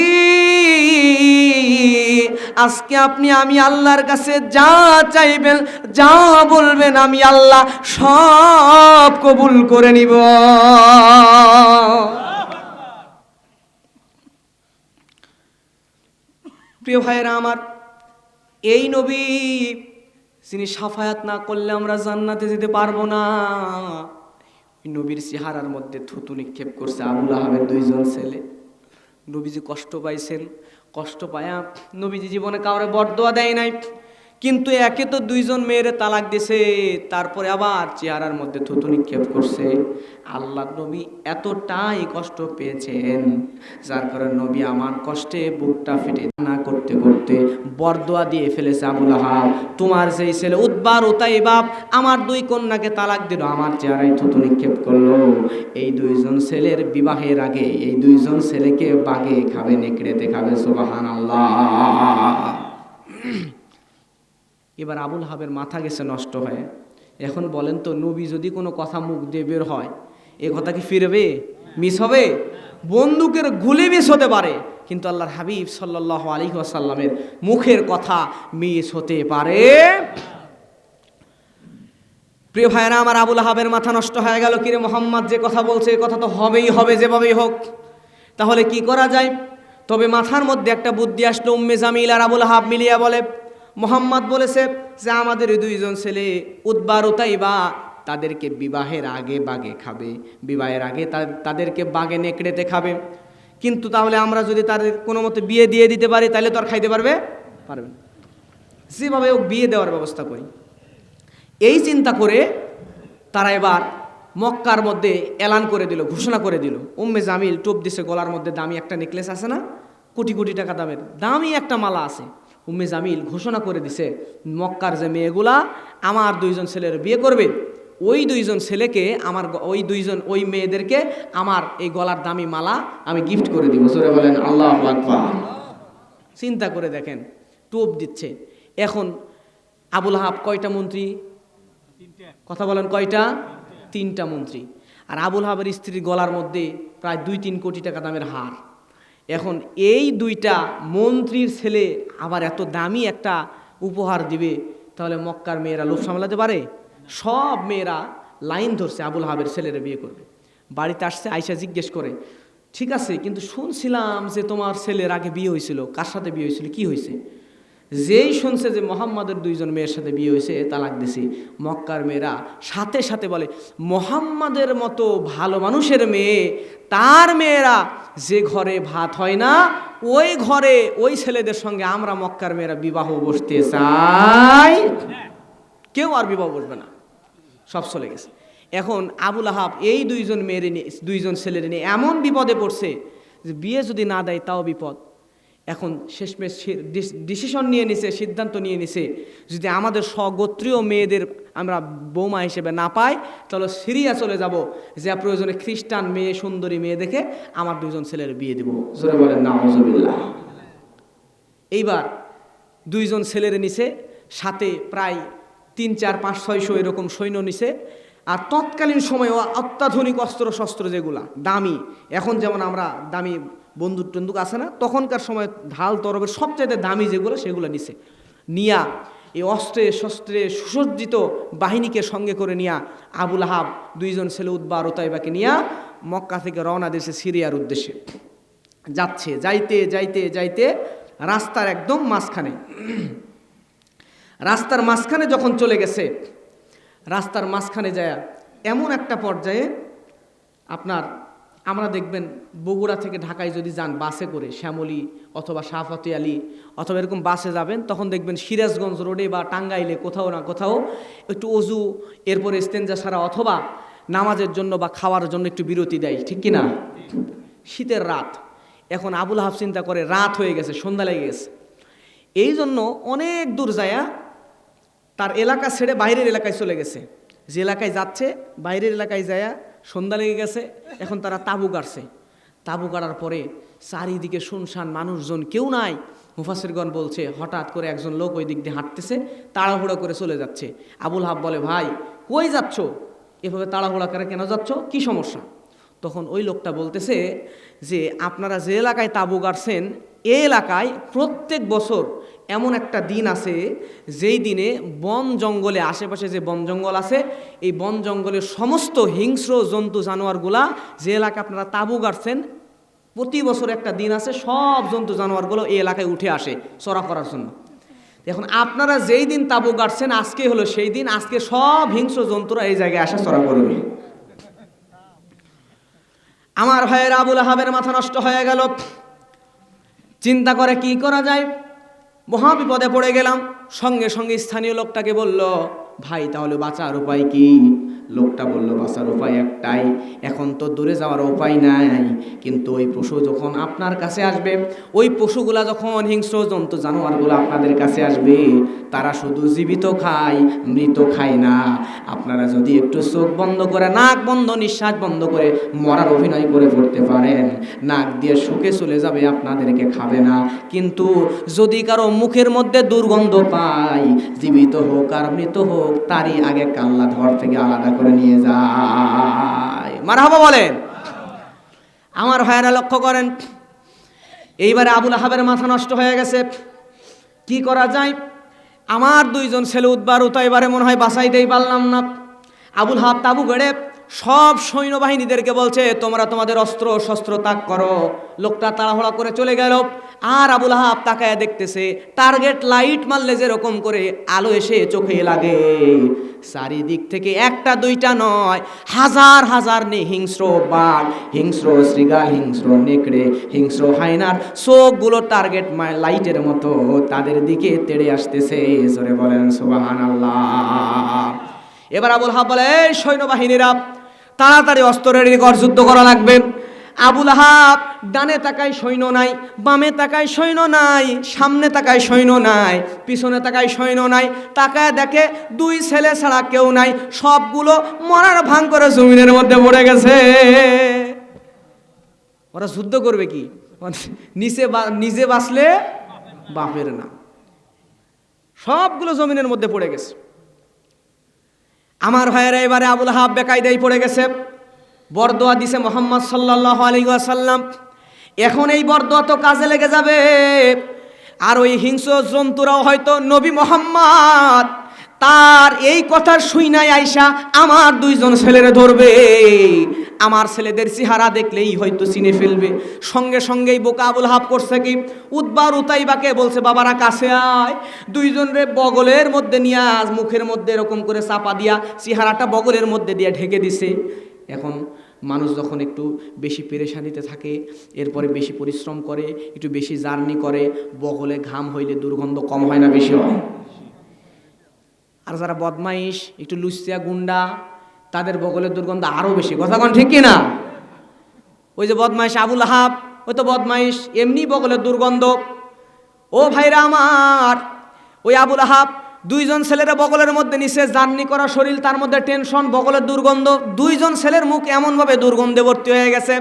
আজকে আপনি আমি আল্লাহর কাছে যা চাইবেন, যা বলবেন, আমি আল্লাহ সব কবুল করে নিব। প্রিয় ভাইয়েরা আমার, এই নবী যিনি সাফায়াত না করলে আমরা জান্নাতে যেতে পারবো না, ওই নবীর চেহারার মধ্যে থুতু নিক্ষেপ করছে আবুল আহাবের দুইজন ছেলে। নবীজি কষ্ট পাইছেন, কষ্ট পায়া নবীজি জীবনে কাউরে বরদোয়া দেয় নাই, কিন্তু একে তো দুইজন মেয়েরে তালাক দিছে, তারপরে আবার চেহারার মধ্যে থুতু নিক্ষেপ করছে। আল্লাহ নবী এতটাই কষ্ট পেয়েছেন, যার কারণে নবী আমার কষ্টে বুকটা ফেটে না করতে করতে বরদোয়া দিয়ে ফেলেছে, আবুল আহাব তোমার যেই ছেলে উতবা উতাইবা আমার দুই কন্যাকে তালাক দিল, আমার চেহারায় থুতু নিক্ষেপ করলো, এই দুইজন ছেলের বিবাহের আগে এই দুইজন ছেলেকে বাগে খাবে, নেকড়েতে খাবে। সুবহানাল্লাহ। এবার আবুল আহাবের মাথা গেছে নষ্ট হয়ে। এখন বলেন তো, নবী যদি কোনো কথা মুখ দিয়ে বের হয়, এ কথা কি ফিরবে? মিস হবে? বন্দুকের গুলি মিস হতে পারে, কিন্তু আল্লাহর হাবিব সাল্লাল্লাহু আলাইহি ওয়াসাল্লামের মুখের কথা মিস হতে পারে? প্রিয় ভাইরা আমার, আবুল আহাবের মাথা নষ্ট হয়ে গেল। কিরে মোহাম্মদ যে কথা বলছে, এ কথা তো হবেই হবে, যেভাবেই হোক। তাহলে কি করা যায়? তবে মাথার মধ্যে একটা বুদ্ধি আসলো। উম্মে জামিল আর আবুল আহাব মিলিয়া বলে, মোহাম্মদ বলেছে যে আমাদের দুইজন ছেলে উতবা উতাইবা তাদেরকে বিবাহের আগে বাগে খাবে, বিবাহের আগে তাদেরকে বাগে নেকড়েতে খাবে, কিন্তু তাহলে আমরা যদি তাদের কোনো মতে বিয়ে দিয়ে দিতে পারি, তাহলে তো আর খাইতে পারবে? যেভাবে ও বিয়ে দেওয়ার ব্যবস্থা করি। এই চিন্তা করে তারা এবার মক্কার মধ্যে এলান করে দিল, ঘোষণা করে দিল। উম্মে জামিল টোপ দিছে, গলার মধ্যে দামি একটা নেকলেস আছে না, কোটি কোটি টাকা দামের দামি একটা মালা আছে। উম্মে জামিল ঘোষণা করে দিছে, মক্কার যে মেয়েগুলা আমার দুইজন ছেলের বিয়ে করবে, ওই দুইজন ছেলেকে আমার, ওই মেয়েদেরকে আমার এই গলার দামি মালা আমি গিফট করে দিব। সরে বলেন আল্লাহু আকবার। চিন্তা করে দেখেন, টোপ দিচ্ছে। এখন আবুল আহাব কয়টা মন্ত্রী? কথা বলেন, কয়টা? 3টা মন্ত্রী। আর আবুল আহাবের স্ত্রীর গলার মধ্যে প্রায় 2-3 কোটি টাকা দামের হার। এখন এই 2টা মন্ত্রীর ছেলে আবার এত দামি একটা উপহার দিবে, তাহলে মক্কার মেয়েরা লোভ সামলাতে পারে? সব মেয়েরা লাইন ধরছে আবুল আহাবের ছেলেরা বিয়ে করবে। বাড়িতে আসছে, আয়সা জিজ্ঞেস করে, ঠিক আছে, কিন্তু শুনছিলাম যে তোমার ছেলের আগে বিয়ে হয়েছিল, কার সাথে বিয়ে হয়েছিল, কি হয়েছে? যেই শুনছে যে মোহাম্মদের 2জন মেয়ের সাথে বিয়ে হয়েছে, তালাক দিছি, মক্কার মেয়েরা সাথে সাথে বলে, মোহাম্মদের মতো ভালো মানুষের মেয়ে, তার মেয়েরা যে ঘরে ভাত হয় না, ওই ঘরে ওই ছেলেদের সঙ্গে আমরা মক্কার মেয়েরা বিবাহ বসতে চাই। কেউ আর বিবাহ বসবে না, সব চলে গেছে। এখন আবুল আহাব এই 2জন মেয়ের নিয়ে, 2জন ছেলের নিয়ে এমন বিপদে পড়ছে যে বিয়ে যদি না দেয় তাও বিপদ। এখন শেষমেশ ডিসিশন নিয়ে নিছে, সিদ্ধান্ত নিয়ে নিছে, যদি আমাদের স্বগোত্রীয় মেয়েদের আমরা বৌমা হিসেবে না পাই, তাহলে সিরিয়া চলে যাব, যে প্রয়োজনে খ্রিস্টান মেয়ে, সুন্দরী মেয়ে দেখে আমার 2জন ছেলের বিয়ে দিব। জোরে বলেন নাউজুবিল্লাহ। এইবার 2জন ছেলের নিছে, সাথে প্রায় 3, 4, 5, 600 এরকম সৈন্য নিছে। আর তৎকালীন সময়ে অত্যাধুনিক অস্ত্র শস্ত্র যেগুলা দামি, এখন যেমন আমরা দামি বন্দুক টন্দুক আছে না, তখনকার সময় ঢাল তরবের সবচেয়ে দামি যেগুলো সেগুলো নিয়া এই অস্ত্রে শস্ত্রে সুসজ্জিত বাহিনীকে সঙ্গে করে নিয়া আবুল আহাব 2 জন ছেলে উতবা আর উতাইবাকে নিয়া মক্কা থেকে রওনা দিয়েছে সিরিয়ার উদ্দেশ্যে। যাচ্ছে, যাইতে যাইতে যাইতে রাস্তার একদম মাঝখানে, রাস্তার মাঝখানে যখন চলে গেছে, রাস্তার মাঝখানে যায় এমন একটা পর্যায়ে আপনার আমরা দেখবেন বগুড়া থেকে ঢাকায় যদি যান বাসে করে, শ্যামলী অথবা শাহফাতি আলী অথবা এরকম বাসে যাবেন, তখন দেখবেন সিরাজগঞ্জ রোডে বা টাঙ্গাইলে কোথাও না কোথাও একটু অজু, এরপরে ইস্তেঞ্জা ছাড়া অথবা নামাজের জন্য বা খাওয়ার জন্য একটু বিরতি দেয়, ঠিক কিনা? শীতের রাত, এখন আবুল আহাব চিন্তা করে রাত হয়ে গেছে, সন্ধ্যা লেগে গেছে, এই জন্য অনেক দূর যায়া তার এলাকা ছেড়ে বাইরের এলাকায় চলে গেছে। যে এলাকায় যাচ্ছে বাইরের এলাকায় যায়া সন্ধ্যা লেগে গেছে, এখন তারা তাঁবু গাড়ছে। তাঁবু গাড়ার পরে চারিদিকে শুনশান, মানুষজন কেউ নাই। মুফাসসিরগণ বলছে হঠাৎ করে একজন লোক ওই দিক দিয়ে হাঁটতেছে, তাড়াহুড়ো করে চলে যাচ্ছে। আবুল আহাব বলে, ভাই কই যাচ্ছ, এভাবে তাড়াহুড়া করে কেন যাচ্ছ, কি সমস্যা? তখন ওই লোকটা বলতেছে যে আপনারা যে এলাকায় তাঁবু গাড়ছেন এই এলাকায় প্রত্যেক বছর এমন একটা দিন আছে যেই দিনে বন জঙ্গলে, আশেপাশে যে বন জঙ্গল আছে, এই বন জঙ্গলের সমস্ত হিংস্র জন্তু জানোয়ারগুলা, যে এলাকায় আপনারা তাঁবু গাড়ছেন প্রতি বছর একটা দিন আছে, সব জন্তু জানোয়ারগুলো এই এলাকায় উঠে আসে চরা করার জন্য। এখন আপনারা যেই দিন তাঁবু গাড়ছেন আজকে হলো সেই দিন, আজকে সব হিংস্র জন্তুরা এই জায়গায় আসা চরা করবে। আমার ভাইয়ের আবুল আহাবের মাথা নষ্ট হয়ে গেল, চিন্তা করে কি করা যায়, মহাবিপদে পড়ে গেলাম। সঙ্গে সঙ্গে স্থানীয় লোকটাকে বলল, ভাই তাহলে বাঁচার উপায় কি? লোকটা বলল, বাঁচার উপায় একটাই, এখন তো দূরে যাওয়ার উপায় নাই, কিন্তু ওই পশু যখন আপনার কাছে আসবে, ওই পশুগুলা যখন হিংস্র জন্তু জানোয়ারগুলো আপনাদের কাছে আসবে, তারা শুধু জীবিত খায়, মৃত খায় না। আপনারা যদি একটু চোখ বন্ধ করে, নাক বন্ধ, নিঃশ্বাস বন্ধ করে মরার অভিনয় করে পড়তে পারেন, নাক দিয়ে শুকে চলে যাবে, আপনাদেরকে খাবে না। কিন্তু যদি কারো মুখের মধ্যে দুর্গন্ধ পায়, জীবিত হোক আর মৃত হোক, তারই আগে কাল্লা ধর থেকে আলাদা করে নিয়ে যায়। মারহাবা বলেন। আমার ভাইয়েরা লক্ষ্য করেন, এইবারে আবুল আহাবের মাথা নষ্ট হয়ে গেছে, কি করা যায়? আমার 2 জন ছেলে উতবা আর উতাইবারে মনে হয় বাঁচাইতেই পারলাম না। আবুল আহাব তাবু গেড়ে সব সৈন্যবাহিনীদেরকে বলছে, তোমরা তোমাদের অস্ত্র শস্ত্র ত্যাগ করো। লোকটা তাড়াহুড়া করে চলে গেল। আর আবুল আহাব তাকায় দেখতেছে, টার্গেট লাইট মারলে যেরকম করে আলো এসে চোখে লাগে, চারিদিক থেকে একটা দুইটা নয়, হাজার হাজার হিংস্র বাঘ, হিংস্র শৃগাল, হিংস্র নেকড়ে, হিংস্র হায়নার চোখগুলো টার্গেট লাইটের মতো তাদের দিকে তেড়ে আসতেছে। জোরে বলেন সুবহানাল্লাহ। এবার আবুল আহাব বলে, এই সৈন্যবাহিনীরা তাড়াতাড়ি অস্ত্র রেডি কর, যুদ্ধ করা লাগবে। আবুল আহাব ডানে তাকায় সৈন্য নাই, বামে তাকায় সৈন্য নাই, সামনে তাকায় সৈন্য নাই, পিছনে তাকায় সৈন্য নাই, তাকায় দেখে 2 ছেলে ছাড়া কেউ নাই, সবগুলো মরার ভান করে জমিনের মধ্যে পড়ে গেছে। ওরা যুদ্ধ করবে কি? নিজে বাঁচলে বাপের না, সবগুলো জমিনের মধ্যে পড়ে গেছে। আমার ভাইয়েরা এবারে আবুল আহাব বেকায়দায় পড়ে গেছে। বরদোয়া দিছে মুহাম্মদ সাল্লাল্লাহু আলাইহি ওয়াসাল্লাম, এখন এই বরদোয়া তো কাজে লেগে যাবে। আর ওই হিংস্র জন্তুরাও হয়তো নবী মুহাম্মদ তার এই কথার শুইনাই আইসা আমার 2 জন ছেলেরে ধরবে, আমার ছেলেদের চেহারা দেখলেই হয়তো চিনে ফেলবে। সঙ্গে সঙ্গেই বোকা আবুল আহাব করছে কি, উতবা উতাইবাকে বলছে, বাবারা কাছে আয়। 2 জনরে বগলের মধ্যে নিয়ে মুখের মধ্যে এরকম করে চাপা দিয়া চেহারাটা বগলের মধ্যে দিয়ে ঢেকে দিছে। এখন মানুষ যখন একটু বেশি পেরেশানিতে থাকে, এরপরে বেশি পরিশ্রম করে, একটু বেশি জার্নি করে, বগলে ঘাম হইলে দুর্গন্ধ কম হয় না, বেশি হয়। আর যারা বদমাইশ, একটু লুচিয়া গুন্ডা, তাদের বগলের দুর্গন্ধ আরো বেশি। কথা কোন ঠিক কিনা? ওই যে বদমাইশ আবুল আহাব, ওই তো বদমাইশ, এমনি বগলের দুর্গন্ধ। ও ভাইরা আমার, ওই আবুল আহাব 2 জন ছেলের বগলের মধ্যে নিচে, জার্নি করা শরীর, তার মধ্যে টেনশন, বগলের দুর্গন্ধ। 2 জন ছেলের মুখ এমনভাবে দুর্গন্ধে ভর্তি হয়ে গেছে।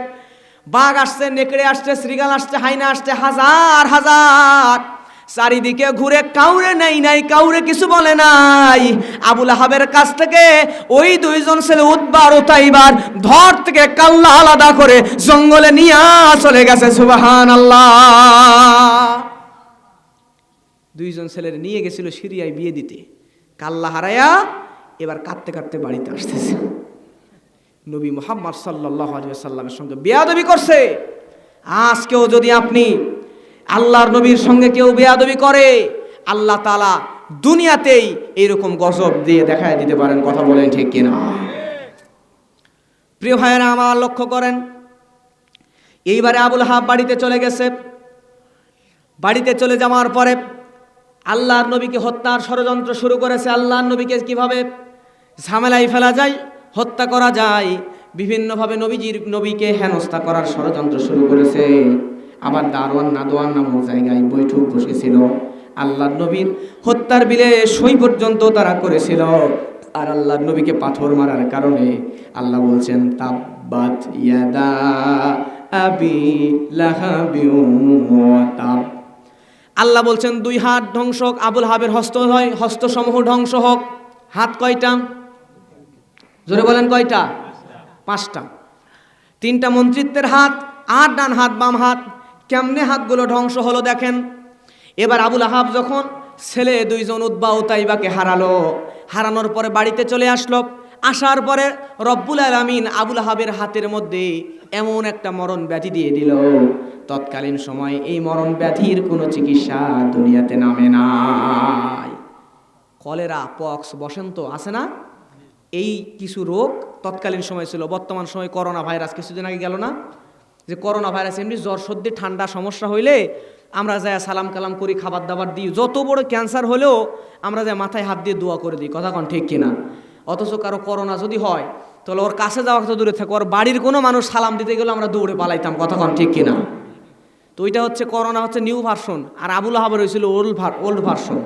বাঘ আসছে, নেকড়ে আসছে, শৃগাল আসছে, হাইনা আসছে, হাজার হাজার চারিদিকে ঘুরে কাউরে নাই কাউরে কিছু বলে নাই। আবুল আহাবের কাছ থেকে ওই দুইজন ছেলে উতবা আর উতাইবার ধর থেকে কাল্লা আলাদা করে জঙ্গলে নিয়ে চলে গেছে। সুবহানাল্লাহ। দুইজন ছেলের নিয়ে গেছিল সিরিয়ায় বিয়ে দিতে, কাল্লা হারায়া এবার কাঁদতে কাঁদতে বাড়িতে আসতেছে। নবী মুহাম্মদ সাল্লাল্লাহু আলাইহি ওয়াসাল্লামের সঙ্গে বেয়াদবি করছে। আজকেও যদি আপনি আল্লাহর নবীর সঙ্গে কেউ বেয়াদবি করে, আল্লাহ তাআলা দুনিয়াতেই এইরকম গজব দিয়ে দেখায় দিতে পারেন। কথা বলেন ঠিক কিনা? প্রিয় ভাইয়েরা আমার, লক্ষ্য করেন, এইবারে আবুল আহাব বাড়িতে চলে গেছে। বাড়িতে চলে যাওয়ার পরে আল্লাহর নবীকে হত্যার ষড়যন্ত্র শুরু করেছে। আল্লাহর নবীকে কিভাবে ঝামেলায় ফেলা যায়, হত্যা করা যায়, বিভিন্নভাবে নবীকে হেনস্থা করার ষড়যন্ত্র শুরু করেছে। আবার দারওয়ান নাদওয়ান নামক জায়গায় বৈঠক বসেছিল। আল্লাহর নবীর হত্যার বিলে সই পর্যন্ত তারা করেছিল। আর আল্লাহর নবীকে পাথর মারার কারণে আল্লাহ বলছেন তাব্বাত ইয়াদা আবি লাহাবি ওয়া তাব। আল্লাহ বলছেন দুই হাত ধ্বংস হোক, আবুল আহাবের হস্তসমূহ ধ্বংস হোক। হাত কয়টা? জোরে বলেন কয়টা? 5টা। 3টা মন্ত্রিত্বের হাত, আর ডান হাত বাম হাত। কেমনে হাতগুলো ধ্বংস হলো দেখেন। এবার আবুল আহাব যখন ছেলে দুইজন উতবা উতাইবাকে হারানোর পরে বাড়িতে চলে আসলো। আসার পরে রব্বুল আলামিন আবুল আহাবের হাতের মধ্যে এমন একটা মরণ ব্যাধি দিয়ে দিল, তৎকালীন সময় এই মরণ ব্যাধির কোনো চিকিৎসা দুনিয়াতে নামে নাই। কলেরা, পক্স, বসন্ত আছে না, এই কিছু রোগ তৎকালীন সময় ছিল। বর্তমান সময় করোনা ভাইরাস কিছুদিন আগে গেল না, যে করোনা ভাইরাস এমনি জ্বর সর্দি ঠান্ডা সমস্যা হইলে আমরা যাই সালাম কালাম করি, খাবার দাবার দিই। যত বড় ক্যান্সার হলেও আমরা যাই মাথায় হাত দিয়ে দোয়া করে দিই। কথা কন ঠিক কিনা? অথচ কারো করোনা যদি হয় তাহলে ওর কাছে যাওয়া তো দূরে থাকে, ওর বাড়ির কোনো মানুষ সালাম দিতে গেলে আমরা দৌড়ে পালাইতাম। কথা কন ঠিক কিনা? তো ওইটা হচ্ছে করোনা, হচ্ছে নিউ ভার্সন, আর আবুল আহাবের হয়েছিল ওল্ড ভার্সন।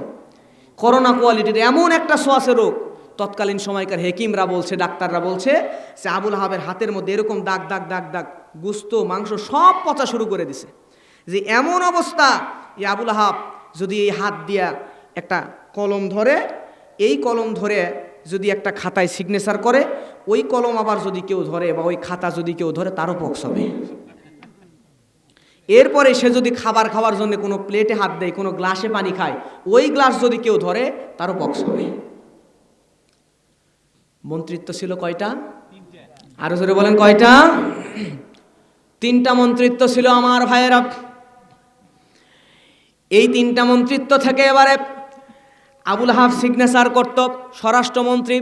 করোনা কোয়ালিটির এমন একটা সোয়াসে রোগ, তৎকালীন সময়কার হেকিমরা বলছে, ডাক্তাররা বলছে যে আবুল আহাবের হাতের মধ্যে এরকম দাগ দাগ দাগ দাগ, গুস্ত মাংস সব পচা শুরু করে দিছে। যে এমন অবস্থা, এই আবুল আহাব যদি এই হাত দিয়া একটা কলম ধরে, এই কলম ধরে যদি একটা খাতায় সিগনেচার করে, ওই কলম আবার যদি কেউ ধরে বা ওই খাতা যদি কেউ ধরে, তারও পক্স হবে। এরপরে সে যদি খাবার খাওয়ার জন্য কোনো প্লেটে হাত দেয়, কোনো গ্লাসে পানি খায়, ওই গ্লাস যদি কেউ ধরে, তারও পক্স হবে। মন্ত্রিত্ব ছিল কয়টা? আরো জোরে বলেন কয়টা? 3টা মন্ত্রিত্ব ছিল আমার ভাইয়েরা। এই 3টা মন্ত্রিত্ব থেকে এবারে আবুল আহাব সিগনেচার করত স্বরাষ্ট্রমন্ত্রী।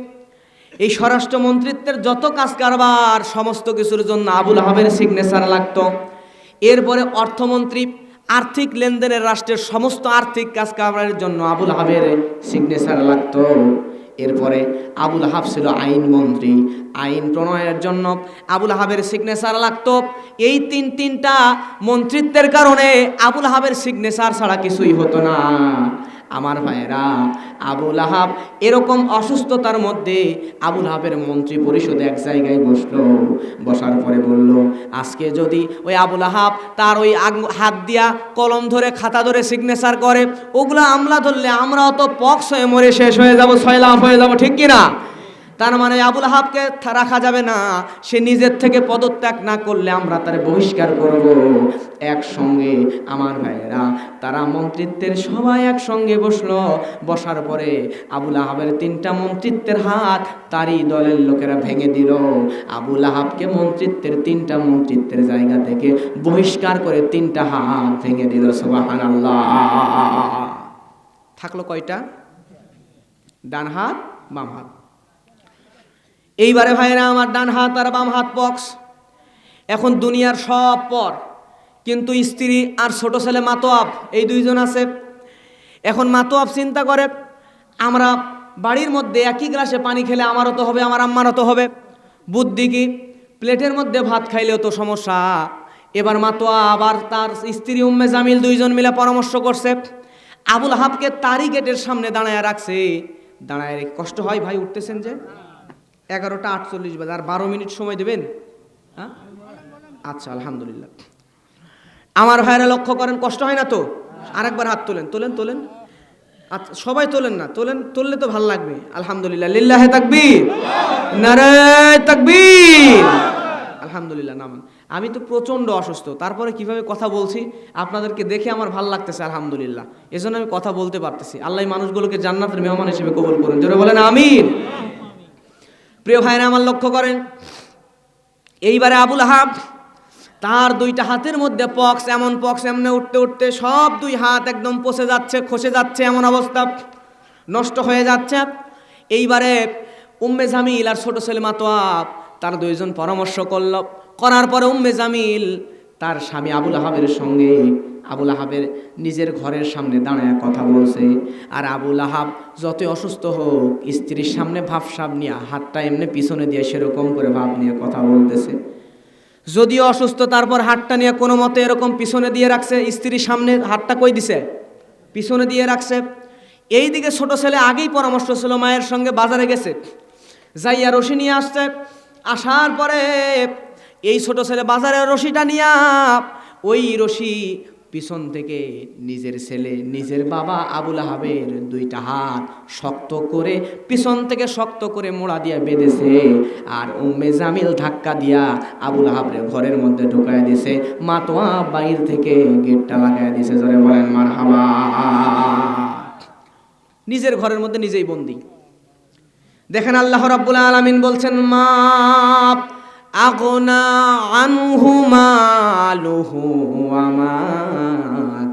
এই স্বরাষ্ট্রমন্ত্রিত্বের যত কাজ কারবার সমস্ত কিছুর জন্য আবুল আহাবের সিগনেচার লাগতো। এরপরে অর্থমন্ত্রী, আর্থিক লেনদেনের রাষ্ট্রের সমস্ত আর্থিক কাজ কারবারের জন্য আবুল আহাবের সিগনেচার লাগতো। এরপরে আবুল আহাব ছিল আইনমন্ত্রী, আইন প্রণয়নের জন্য আবুল আহাবের সিগনেচার লাগতো। এই তিনটা মন্ত্রিত্বের কারণে আবুল আহাবের সিগনেচার ছাড়া কিছুই হতো না। আমার ভাইয়েরা, আবুল আহাব এরকম অসুস্থতার মধ্যে আবুল আহাবের মন্ত্রী পরিষদে এক জায়গায় বসলো। বসার পরে বলল, আজকে যদি ওই আবুল আহাব তার ওই হাত দিয়া কলম ধরে খাতা ধরে সিগনেচার করে, ওগুলা আমলা ধরলে আমরাও তো পক্স হয়ে মরে শেষ হয়ে যাব, সয়লাভ হয়ে যাব, ঠিক কিনা? তার মানে আবুল আহাবকে রাখা যাবে না। সে নিজের থেকে পদত্যাগ না করলে আমরা তার বহিষ্কার করব। একসঙ্গে আমার ভাইয়েরা, তারা মন্ত্রিত্বের সবাই একসঙ্গে বসলো। বসার পরে আবুল আহাবের 3টা মন্ত্রিত্বের হাত তারই দলের লোকেরা ভেঙে দিল। আবুল আহাবকে মন্ত্রিত্বের 3টা মন্ত্রিত্বের জায়গা থেকে বহিষ্কার করে 3টা হাত ভেঙে দিল। সুবহানাল্লাহ। থাকলো কয়টা? ডান হাত বাম হাত। এইবারে ভাইরা আমার, ডান হাত আর বাম হাত পক্স। এখন দুনিয়ার সব পর, কিন্তু স্ত্রী আর ছোট ছেলে মাতোয়াব, এই 2জন আছে। এখন মাতোয়াব চিন্তা করে, আমরা বাড়ির মধ্যে একই গ্লাসে পানি খেলে আমারও তো হবে, আমার আম্মারও তো হবে। বুদ্ধি কি, প্লেটের মধ্যে ভাত খাইলেও তো সমস্যা। এবার মাতোয়াব আর তার স্ত্রী উম্মে জামিল 2জন মিলে পরামর্শ করছে। আবুল আহাবকে তারই গেটের সামনে দাঁড়ায় রাখছে। দাঁড়ায় কষ্ট হয় ভাই, উঠতেছেন যে 11টা 48 বাজে, আর 12 মিনিট সময় দেবেন? হ্যাঁ, আচ্ছা, আলহামদুলিল্লাহ। আমার ভাইরা লক্ষ্য করেন, কষ্ট হয় না তো? আরেকবার হাত তোলেন, তোলেন তোলেন। আচ্ছা সবাই তোলেন না, তোলেন, তুললে তো ভালো লাগবে। আলহামদুলিল্লাহ, লিল্লাহে তাকবীর, নারায়ে তাকবীর। আলহামদুলিল্লাহ, নামান। আমি তো প্রচণ্ড অসুস্থ, তারপরে কিভাবে কথা বলছি আপনাদেরকে দেখে আমার ভালো লাগতেছে আলহামদুলিল্লাহ, এজন্য আমি কথা বলতে পারতেছি। আল্লাহ মানুষগুলোকে জান্নাতের মেহমান হিসেবে কবুল করুন, জোরে বলেন আমিন। প্রিয় ভাইরা আমার, লক্ষ্য করেন এইবারে আবুল আহাব তার দুইটা হাতের মধ্যে পক্স, এমন পক্স, এমনি উঠতে উঠতে সব দুই হাত একদম পচে যাচ্ছে, খসে যাচ্ছে, এমন অবস্থা, নষ্ট হয়ে যাচ্ছে। এইবারে উম্মে জামিল আর ছোট ছেলে মাতোয়াব তার দুইজন পরামর্শ করার পরে উম্মে জামিল তার স্বামী আবুল আহাবের সঙ্গে আবুল আহাবের নিজের ঘরের সামনে দাঁড়ায় কথা বলছে। আর আবুল আহাব যতই অসুস্থ হোক স্ত্রীর সামনে ভাবসাব নিয়ে হাতটা এমনি পিছনে দিয়ে সেরকম করে ভাব নিয়ে কথা বলতেছে। যদিও অসুস্থ, তারপর হাতটা নিয়ে কোনো মতে এরকম পিছনে দিয়ে রাখছে। স্ত্রীর সামনে হাতটা কই দিছে? পিছনে দিয়ে রাখছে। এইদিকে ছোট ছেলে আগেই পরামর্শ ছিল, মায়ের সঙ্গে বাজারে গেছে, যাইয়া রশি নিয়ে আসছে। আসার পরে এই ছোট ছেলে বাজারে রশিটা নিয়ে ওই রশি পিছন থেকে নিজের ছেলে, নিজের বাবা আবুল আহাবের দুইটা হাত শক্ত করে পিছন থেকে শক্ত করে মোড়া দিয়ে বেঁধেছে। আর উম্মে জামিল ধাক্কা দিয়া আবুল আহাবের ঘরের মধ্যে ঢুকায় দিয়েছে। মাতোয়া বাইর থেকে গেটটা লাগাই দিয়েছে। জোরে বলেন মারহাবা। নিজের ঘরের মধ্যে নিজেই বন্দী। দেখেন আল্লাহ রাব্বুল আলামিন বলছেন, মা আগনা আনহু মালুহু ওয়া মা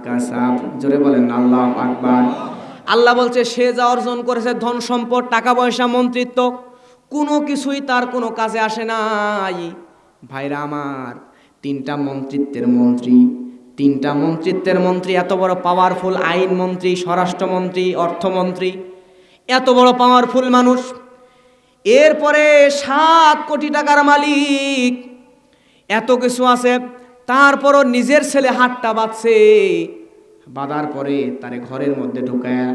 কাসাব। জোরে বলেন আল্লাহু আকবার। আল্লাহ বলছে সে যা অর্জন করেছে, ধন সম্পদ, টাকা পয়সা, মন্ত্রিত্ব, কোনো কিছুই তার কোনো কাজে আসে নাই। ভাইরা আমার, তিনটা মন্ত্রিত্বের মন্ত্রী, এত বড় পাওয়ারফুল আইন মন্ত্রী, স্বরাষ্ট্রমন্ত্রী, অর্থমন্ত্রী, এত বড় পাওয়ারফুল মানুষ, এরপরে 7 কোটি টাকার মালিক, এত কিছু আছে, তারপরও নিজের ছেলে হাতটা বাঁধছে। বাঁধার পরে তারে ঘরের মধ্যে ঢুকায়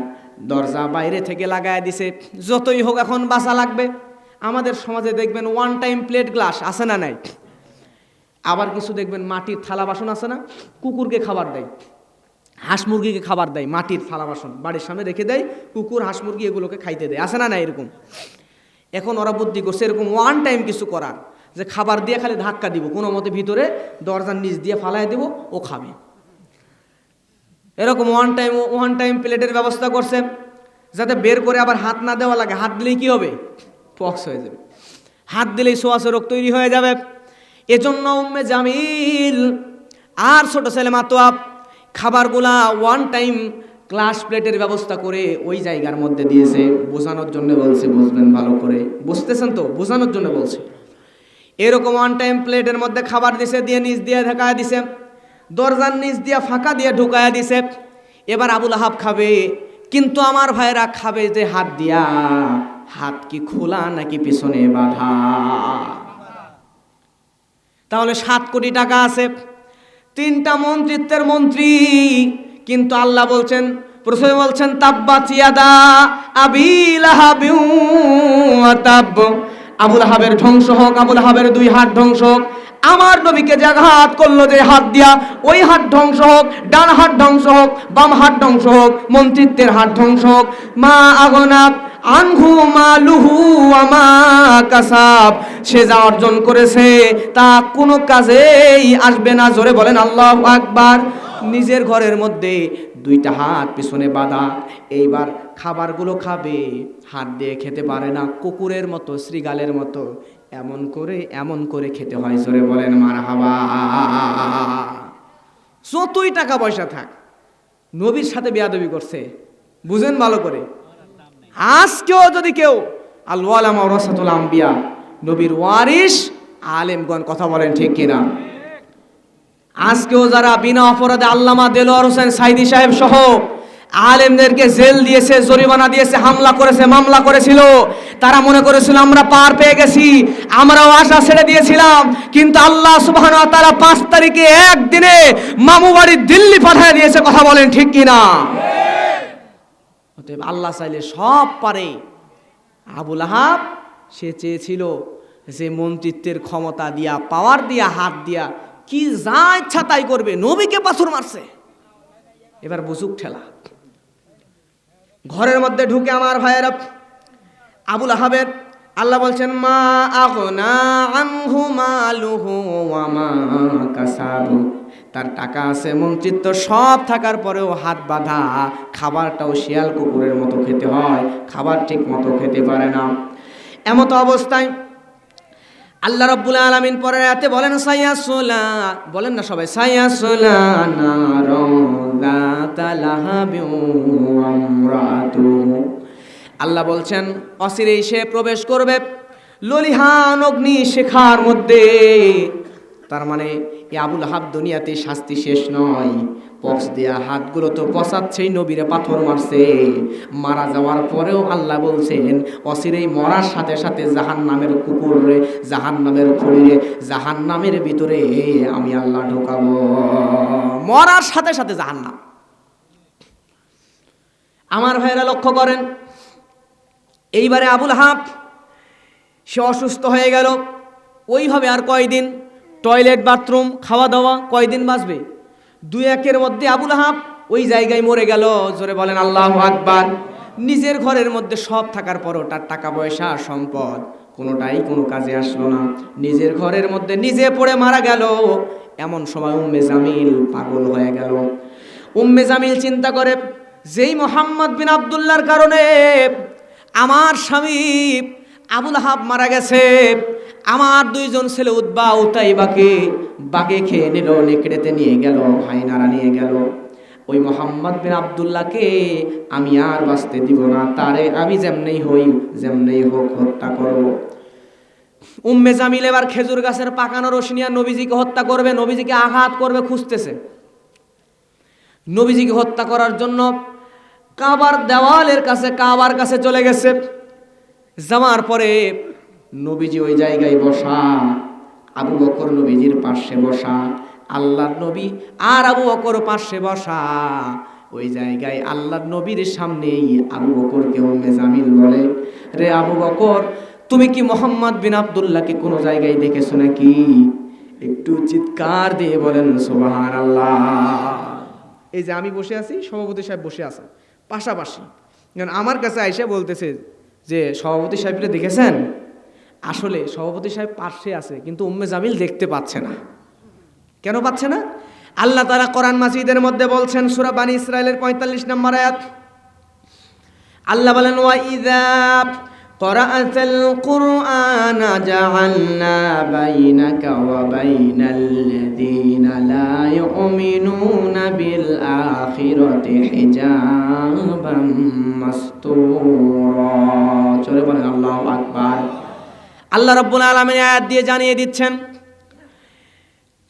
দরজা বাইরে থেকে লাগায় দিছে। যতই হোক এখন বাঁচা লাগবে। আমাদের সমাজে দেখবেন ওয়ান টাইম প্লেট গ্লাস আছে না নাই, আবার কিছু দেখবেন মাটির থালা বাসন আছে না, কুকুরকে খাবার দেয়, হাঁস মুরগিকে খাবার দেয়, মাটির থালা বাসন বাড়ির সামনে রেখে দেয়, কুকুর হাঁস মুরগি এগুলোকে খাইতে দেয়, আছে না না এরকম। এখন ওরা বুদ্ধি করছে এরকম ওয়ান টাইম কিছু করার, যে খাবার দিয়ে খালি ধাক্কা দিব, কোনো মতে ভিতরে দরজার নিচ দিয়ে ফালাই দেব, ও খাবে। এরকম ওয়ান টাইম প্লেটের ব্যবস্থা করছে, যাতে বের করে আবার হাত না দেওয়া লাগে। হাত দিলেই কি হবে? পক্স হয়ে যাবে, হাত দিলেই ছোঁয়াচে রোগ তৈরি হয়ে যাবে। এজন্য উম্মে জামিল আর ছোট ছেলে মাতোয়াব খাবারগুলা ওয়ান টাইম গ্লাস প্লেটের ব্যবস্থা করে ওই জায়গার মধ্যে দিয়েছে। বোঝানোর জন্য বলছে, বুঝবেন ভালো করে, বুঝতেছেন তো? বোঝানোর জন্য বলছে। এরকম ওয়ান টাইম প্লেটের মধ্যে খাবার দিছে, দিয়ে নিচ দিয়ে ঢাকায় দিছে, দরজার নিচ দিয়ে ফাঁকা দিয়ে ঢুকায় দিছে। এবার আবুল আহাব খাবে, কিন্তু আমার ভাইরা খাবে যে হাত দিয়া, হাত কি খোলা নাকি পিছনে বাঁধা? তাহলে 7 কোটি টাকা আছে, 3টা মন্ত্রিত্বের মন্ত্রী, কিন্তু আল্লাহ বলছেন, প্রথমে বলছেন তাব্বাত ইয়াদা আবি লাহাবি ওয়া তাব, আবুল আহাবের ধ্বংস হোক, আবুল আহাবের 2 হাত ধ্বংস হোক। আমার নবীকে যে আঘাত করলো যে হাত দিয়া, ওই হাত ধ্বংস হোক, ডান হাত ধ্বংস হোক, বাম হাত ধ্বংস হোক, মন্ত্রিত্বের হাত ধ্বংস হোক। মা আগনা আনহু মালুহু ওয়া মা কাসাব, সে যা অর্জন করেছে তা কোনো কাজেই আসবে না। জোরে বলেন আল্লাহু আকবার। নিজের ঘরের মধ্যে 2টা হাত পিছনে বাঁধা, এইবার খাবারগুলো খাবে, হাত দিয়ে খেতে পারে না, কুকুরের মতো, শ্রীগালের মতো এমন করে খেতে হয়। জোরে বলেন মারহাবা। যতই টাকা পয়সা থাক, নবীর সাথে বেয়াদবি করছে, বুঝেন ভালো করে। আজকেও যদি কেউ আল ওয়ালামা ওয়ারাসাতুল আম্বিয়া, নবীর ওয়ারিস আলেমগণ, কথা বলেন ঠিক কিনা? আজকেও যারা বিনা অপরাধে আল্লামা দেলোয়ার হোসেন সাইদি সাহেব সহ আলেমদেরকে জেল দিয়েছে, জরিমানা দিয়েছে, হামলা করেছে, মামলা করেছিল, তারা মনে করেছিল আমরা পার পেয়ে গেছি, আমরাও আশা ছেড়ে দিয়েছিলাম, কিন্তু আল্লাহ সুবহানাহু ওয়া তাআলা 5 তারিখে একদিনে মামু বাড়ি দিল্লি পাঠিয়ে দিয়েছে। কথা বলেন ঠিক কিনা? অতএব আল্লাহ চাইলে সব পারে। আবুল আহাব সে চেয়েছিল যে মন্ত্রিত্বের ক্ষমতা দিয়া, পাওয়ার দিয়া, হাত দিয়া কি যা ইচ্ছা তাই করবে। নবীকে পাথর মারছে, এবার বুঝুক ঠেলা। ঘরের মধ্যে ঢুকে আমার ভাইয়েরা আবুল আহাবের আল্লাহ বলছেন মা আগনা আনহু মালুহু ওয়া মা কাসাবু, তার টাকা আছে, মন্ত্রিত্ব সব থাকার পরেও হাত বাঁধা, খাবারটাও শিয়াল কুকুরের মতো খেতে হয়, খাবার ঠিক মতো খেতে পারে না। এমতো অবস্থায় আল্লাহ রাব্বুল আলামিন পরের আয়াতে বলেন সায়াসলা, বলেন না সবাই, সায়াসলা নারুন যাতা লাহাবি ওয়া ইমরাতুহু, আল্লাহ বলছেন অচিরেই সে প্রবেশ করবে ললিহান অগ্নি শিখার মধ্যে। তার মানে এই আবুল আহাব দুনিয়াতে শাস্তি শেষ নয়, পক্স দেয়া হাতগুলো তো পচাচ্ছেই, নবীরে পাথর মারছে, মারা যাওয়ার পরেও আল্লাহ বলছেন অচিরেই মরার সাথে সাথে জাহান্নামের কুকুরে, জাহান্নামের খড়িরে, জাহান্নামের ভিতরে আমি আল্লাহ ঢোকাবো, মরার সাথে সাথে জাহান্নাম। আমার ভাইয়েরা লক্ষ্য করেন, এইবারে আবুল আহাব সে অসুস্থ হয়ে গেল। ওইভাবে আর কয়দিন টয়লেট বাথরুম খাওয়া দাওয়া কয়দিন বাঁচবে? 2-1 মধ্যে আবুল আহাব ওই জায়গায় মরে গেল। জোরে বলেন আল্লাহু আকবার। নিজের ঘরের মধ্যে সব থাকার পরও তার টাকা পয়সা সম্পদ কোনোটাই কোনো কাজে আসলো না, নিজের ঘরের মধ্যে নিজে পড়ে মারা গেল। এমন সময় উম্মে জামিল পাগল হয়ে গেল। উম্মে জামিল চিন্তা করে, যেই মোহাম্মদ বিন আব্দুল্লাহর কারণে আমার স্বামী আবুল আহাব মারা গেছে, আমার 2 ছেলে উতবা উতাইবাকে বাগে খেয়ে নিল, নেকড়েতে নিয়ে গেল, হায়নারা নিয়ে গেল। ওই মোহাম্মদ বিন আব্দুল্লাহকে আমি আর বাঁচতে দিব না, তারে আমি যেমনেই হোক হত্যা করব। উম্মে জামিল এবার খেজুর গাছের পাকানো রশি নিয়ে নবীজিকে হত্যা করবে, নবীজিকে আঘাত করবে খুঁজতেছে। নবীজিকে হত্যা করার জন্য কাবার দেওয়ালের কাছে, কাবার কাছে চলে গেছে। যাওয়ার পরে নবীজি ওই জায়গায় বসা, আবু বকর নবীজির পাশে বসা, আল্লাহর নবী আর আবু বকর পাশে বসা। ওই জায়গায় আল্লাহর নবীর সামনেই আবু বকরকে উম্মে জামিল বলে, রে আবু বকর, তুমি কি মোহাম্মদ বিন আব্দুল্লাহকে কোনো জায়গায় দেখেছো নাকি? একটু চিৎকার দিয়ে বলেন সুবহানাল্লাহ। এই যে আমি বসে আছি, সভাপতি সাহেব বসে আছেন পাশাপাশি, আমার কাছে আইসা বলতেছে যে সভাপতি সাহেবকে দেখেছেন? আসলে সভাপতি সাহেব পাশে আছে, কিন্তু উম্মে জামিল দেখতে পাচ্ছে না। কেন পাচ্ছে না? আল্লাহ তাআলা কোরআন মাজিদের মধ্যে বলছেন, সূরা বানী ইসরাঈলের 45 নম্বর আয়াত, আল্লাহ বলেন ওয়া ইযা ক্বরাআতাল কুরআনা জাআলনা বাইনাকা ওয়া বাইনাল্লাযীনা লা ইউমিনুনা বিল আখিরাতি হিজাবাম মাসতুরা। চলে বলেন আল্লাহু আকবার। আল্লাহ রাব্বুল আলামিন আয়াত দিয়ে জানিয়ে দিচ্ছেন,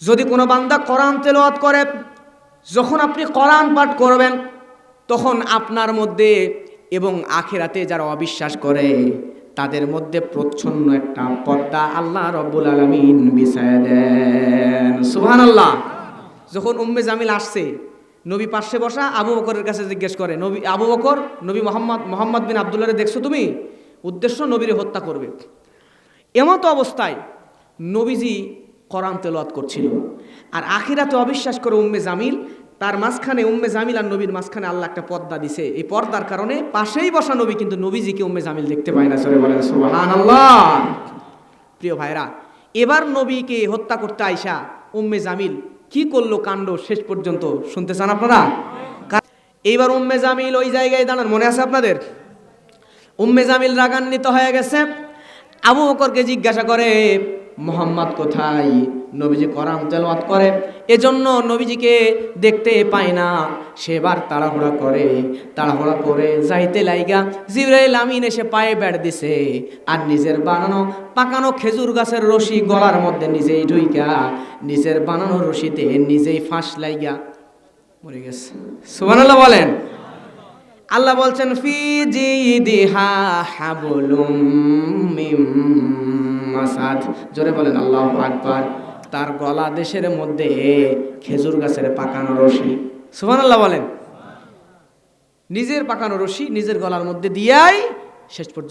যদি কোনো বান্দা কোরআন তেলাওয়াত করে, যখন আপনি কোরআন পাঠ করবেন, তখন আপনার মধ্যে এবং আখিরাতে যারা অবিশ্বাস করে তাদের মধ্যে প্রচ্ছন্ন একটা পর্দা আল্লাহ রাব্বুল আলামিন বিছায়া দেন। সুবহানাল্লাহ। যখন উম্মে জামিল আসছে, নবী পাশে বসা, আবু বকরের কাছে জিজ্ঞেস করে, নবী আবু বকর, নবী মোহাম্মদ বিন আব্দুল্লাহরে দেখছো তুমি? উদ্দেশ্য নবীরে হত্যা করবে। এমতো অবস্থায় নবীজি কোরআন তেলাওয়াত করছিল, আর আখিরাতে অবিশ্বাস করে উম্মে জামিল, তার মাঝখানে উম্মে জামিল আর নবীর মাঝখানে আল্লাহ একটা পর্দা দিছে। এই পর্দার কারণে পাশেই বসা নবী কিন্তু নবীজিকে উম্মে জামিল দেখতে পায় না। সরে বলেন সুবহানাল্লাহ। প্রিয় ভাইরা, এবার নবীকে হত্যা করতে আইসা উম্মে জামিল কি করলো কাণ্ড, শেষ পর্যন্ত শুনতে চান আপনারা? এইবার উম্মে জামিল ওই জায়গায় দাঁড়ান, মনে আছে আপনাদের? উম্মে জামিল রাগান্বিত হয়ে গেছে, আবু বকরকে জিজ্ঞাসা করে মোহাম্মদ কোথায়? নবীজি কোরআন তেলাওয়াত করে, এজন্য নবীজিকে দেখতে পায় না। সেবার তাড়াহুড়া করে যাইতে লাইগা জিবরাইল আমিন এসে পায়ে বেড় দিছে, আর নিজের বানানো পাকানো খেজুর গাছের রশি গলার মধ্যে নিজেই ঢুইকা, নিজের বানানো রশিতে নিজেই ফাঁস লাইগা মরে গেছে। সুবহানাল্লাহ বলেন। আল্লাহ বলছেন ফি জিদিহা হাবলুম মিম মাসাদ। জোরে বলেন আল্লাহু আকবার। তার গলা দেশের মধ্যে খেজুর গাছের পাকানো রশি। সুবহানাল্লাহ বলেন। নিজের পাকানো রশি নিজের গলার মধ্যে দিয়াই শেষ পর্যন্ত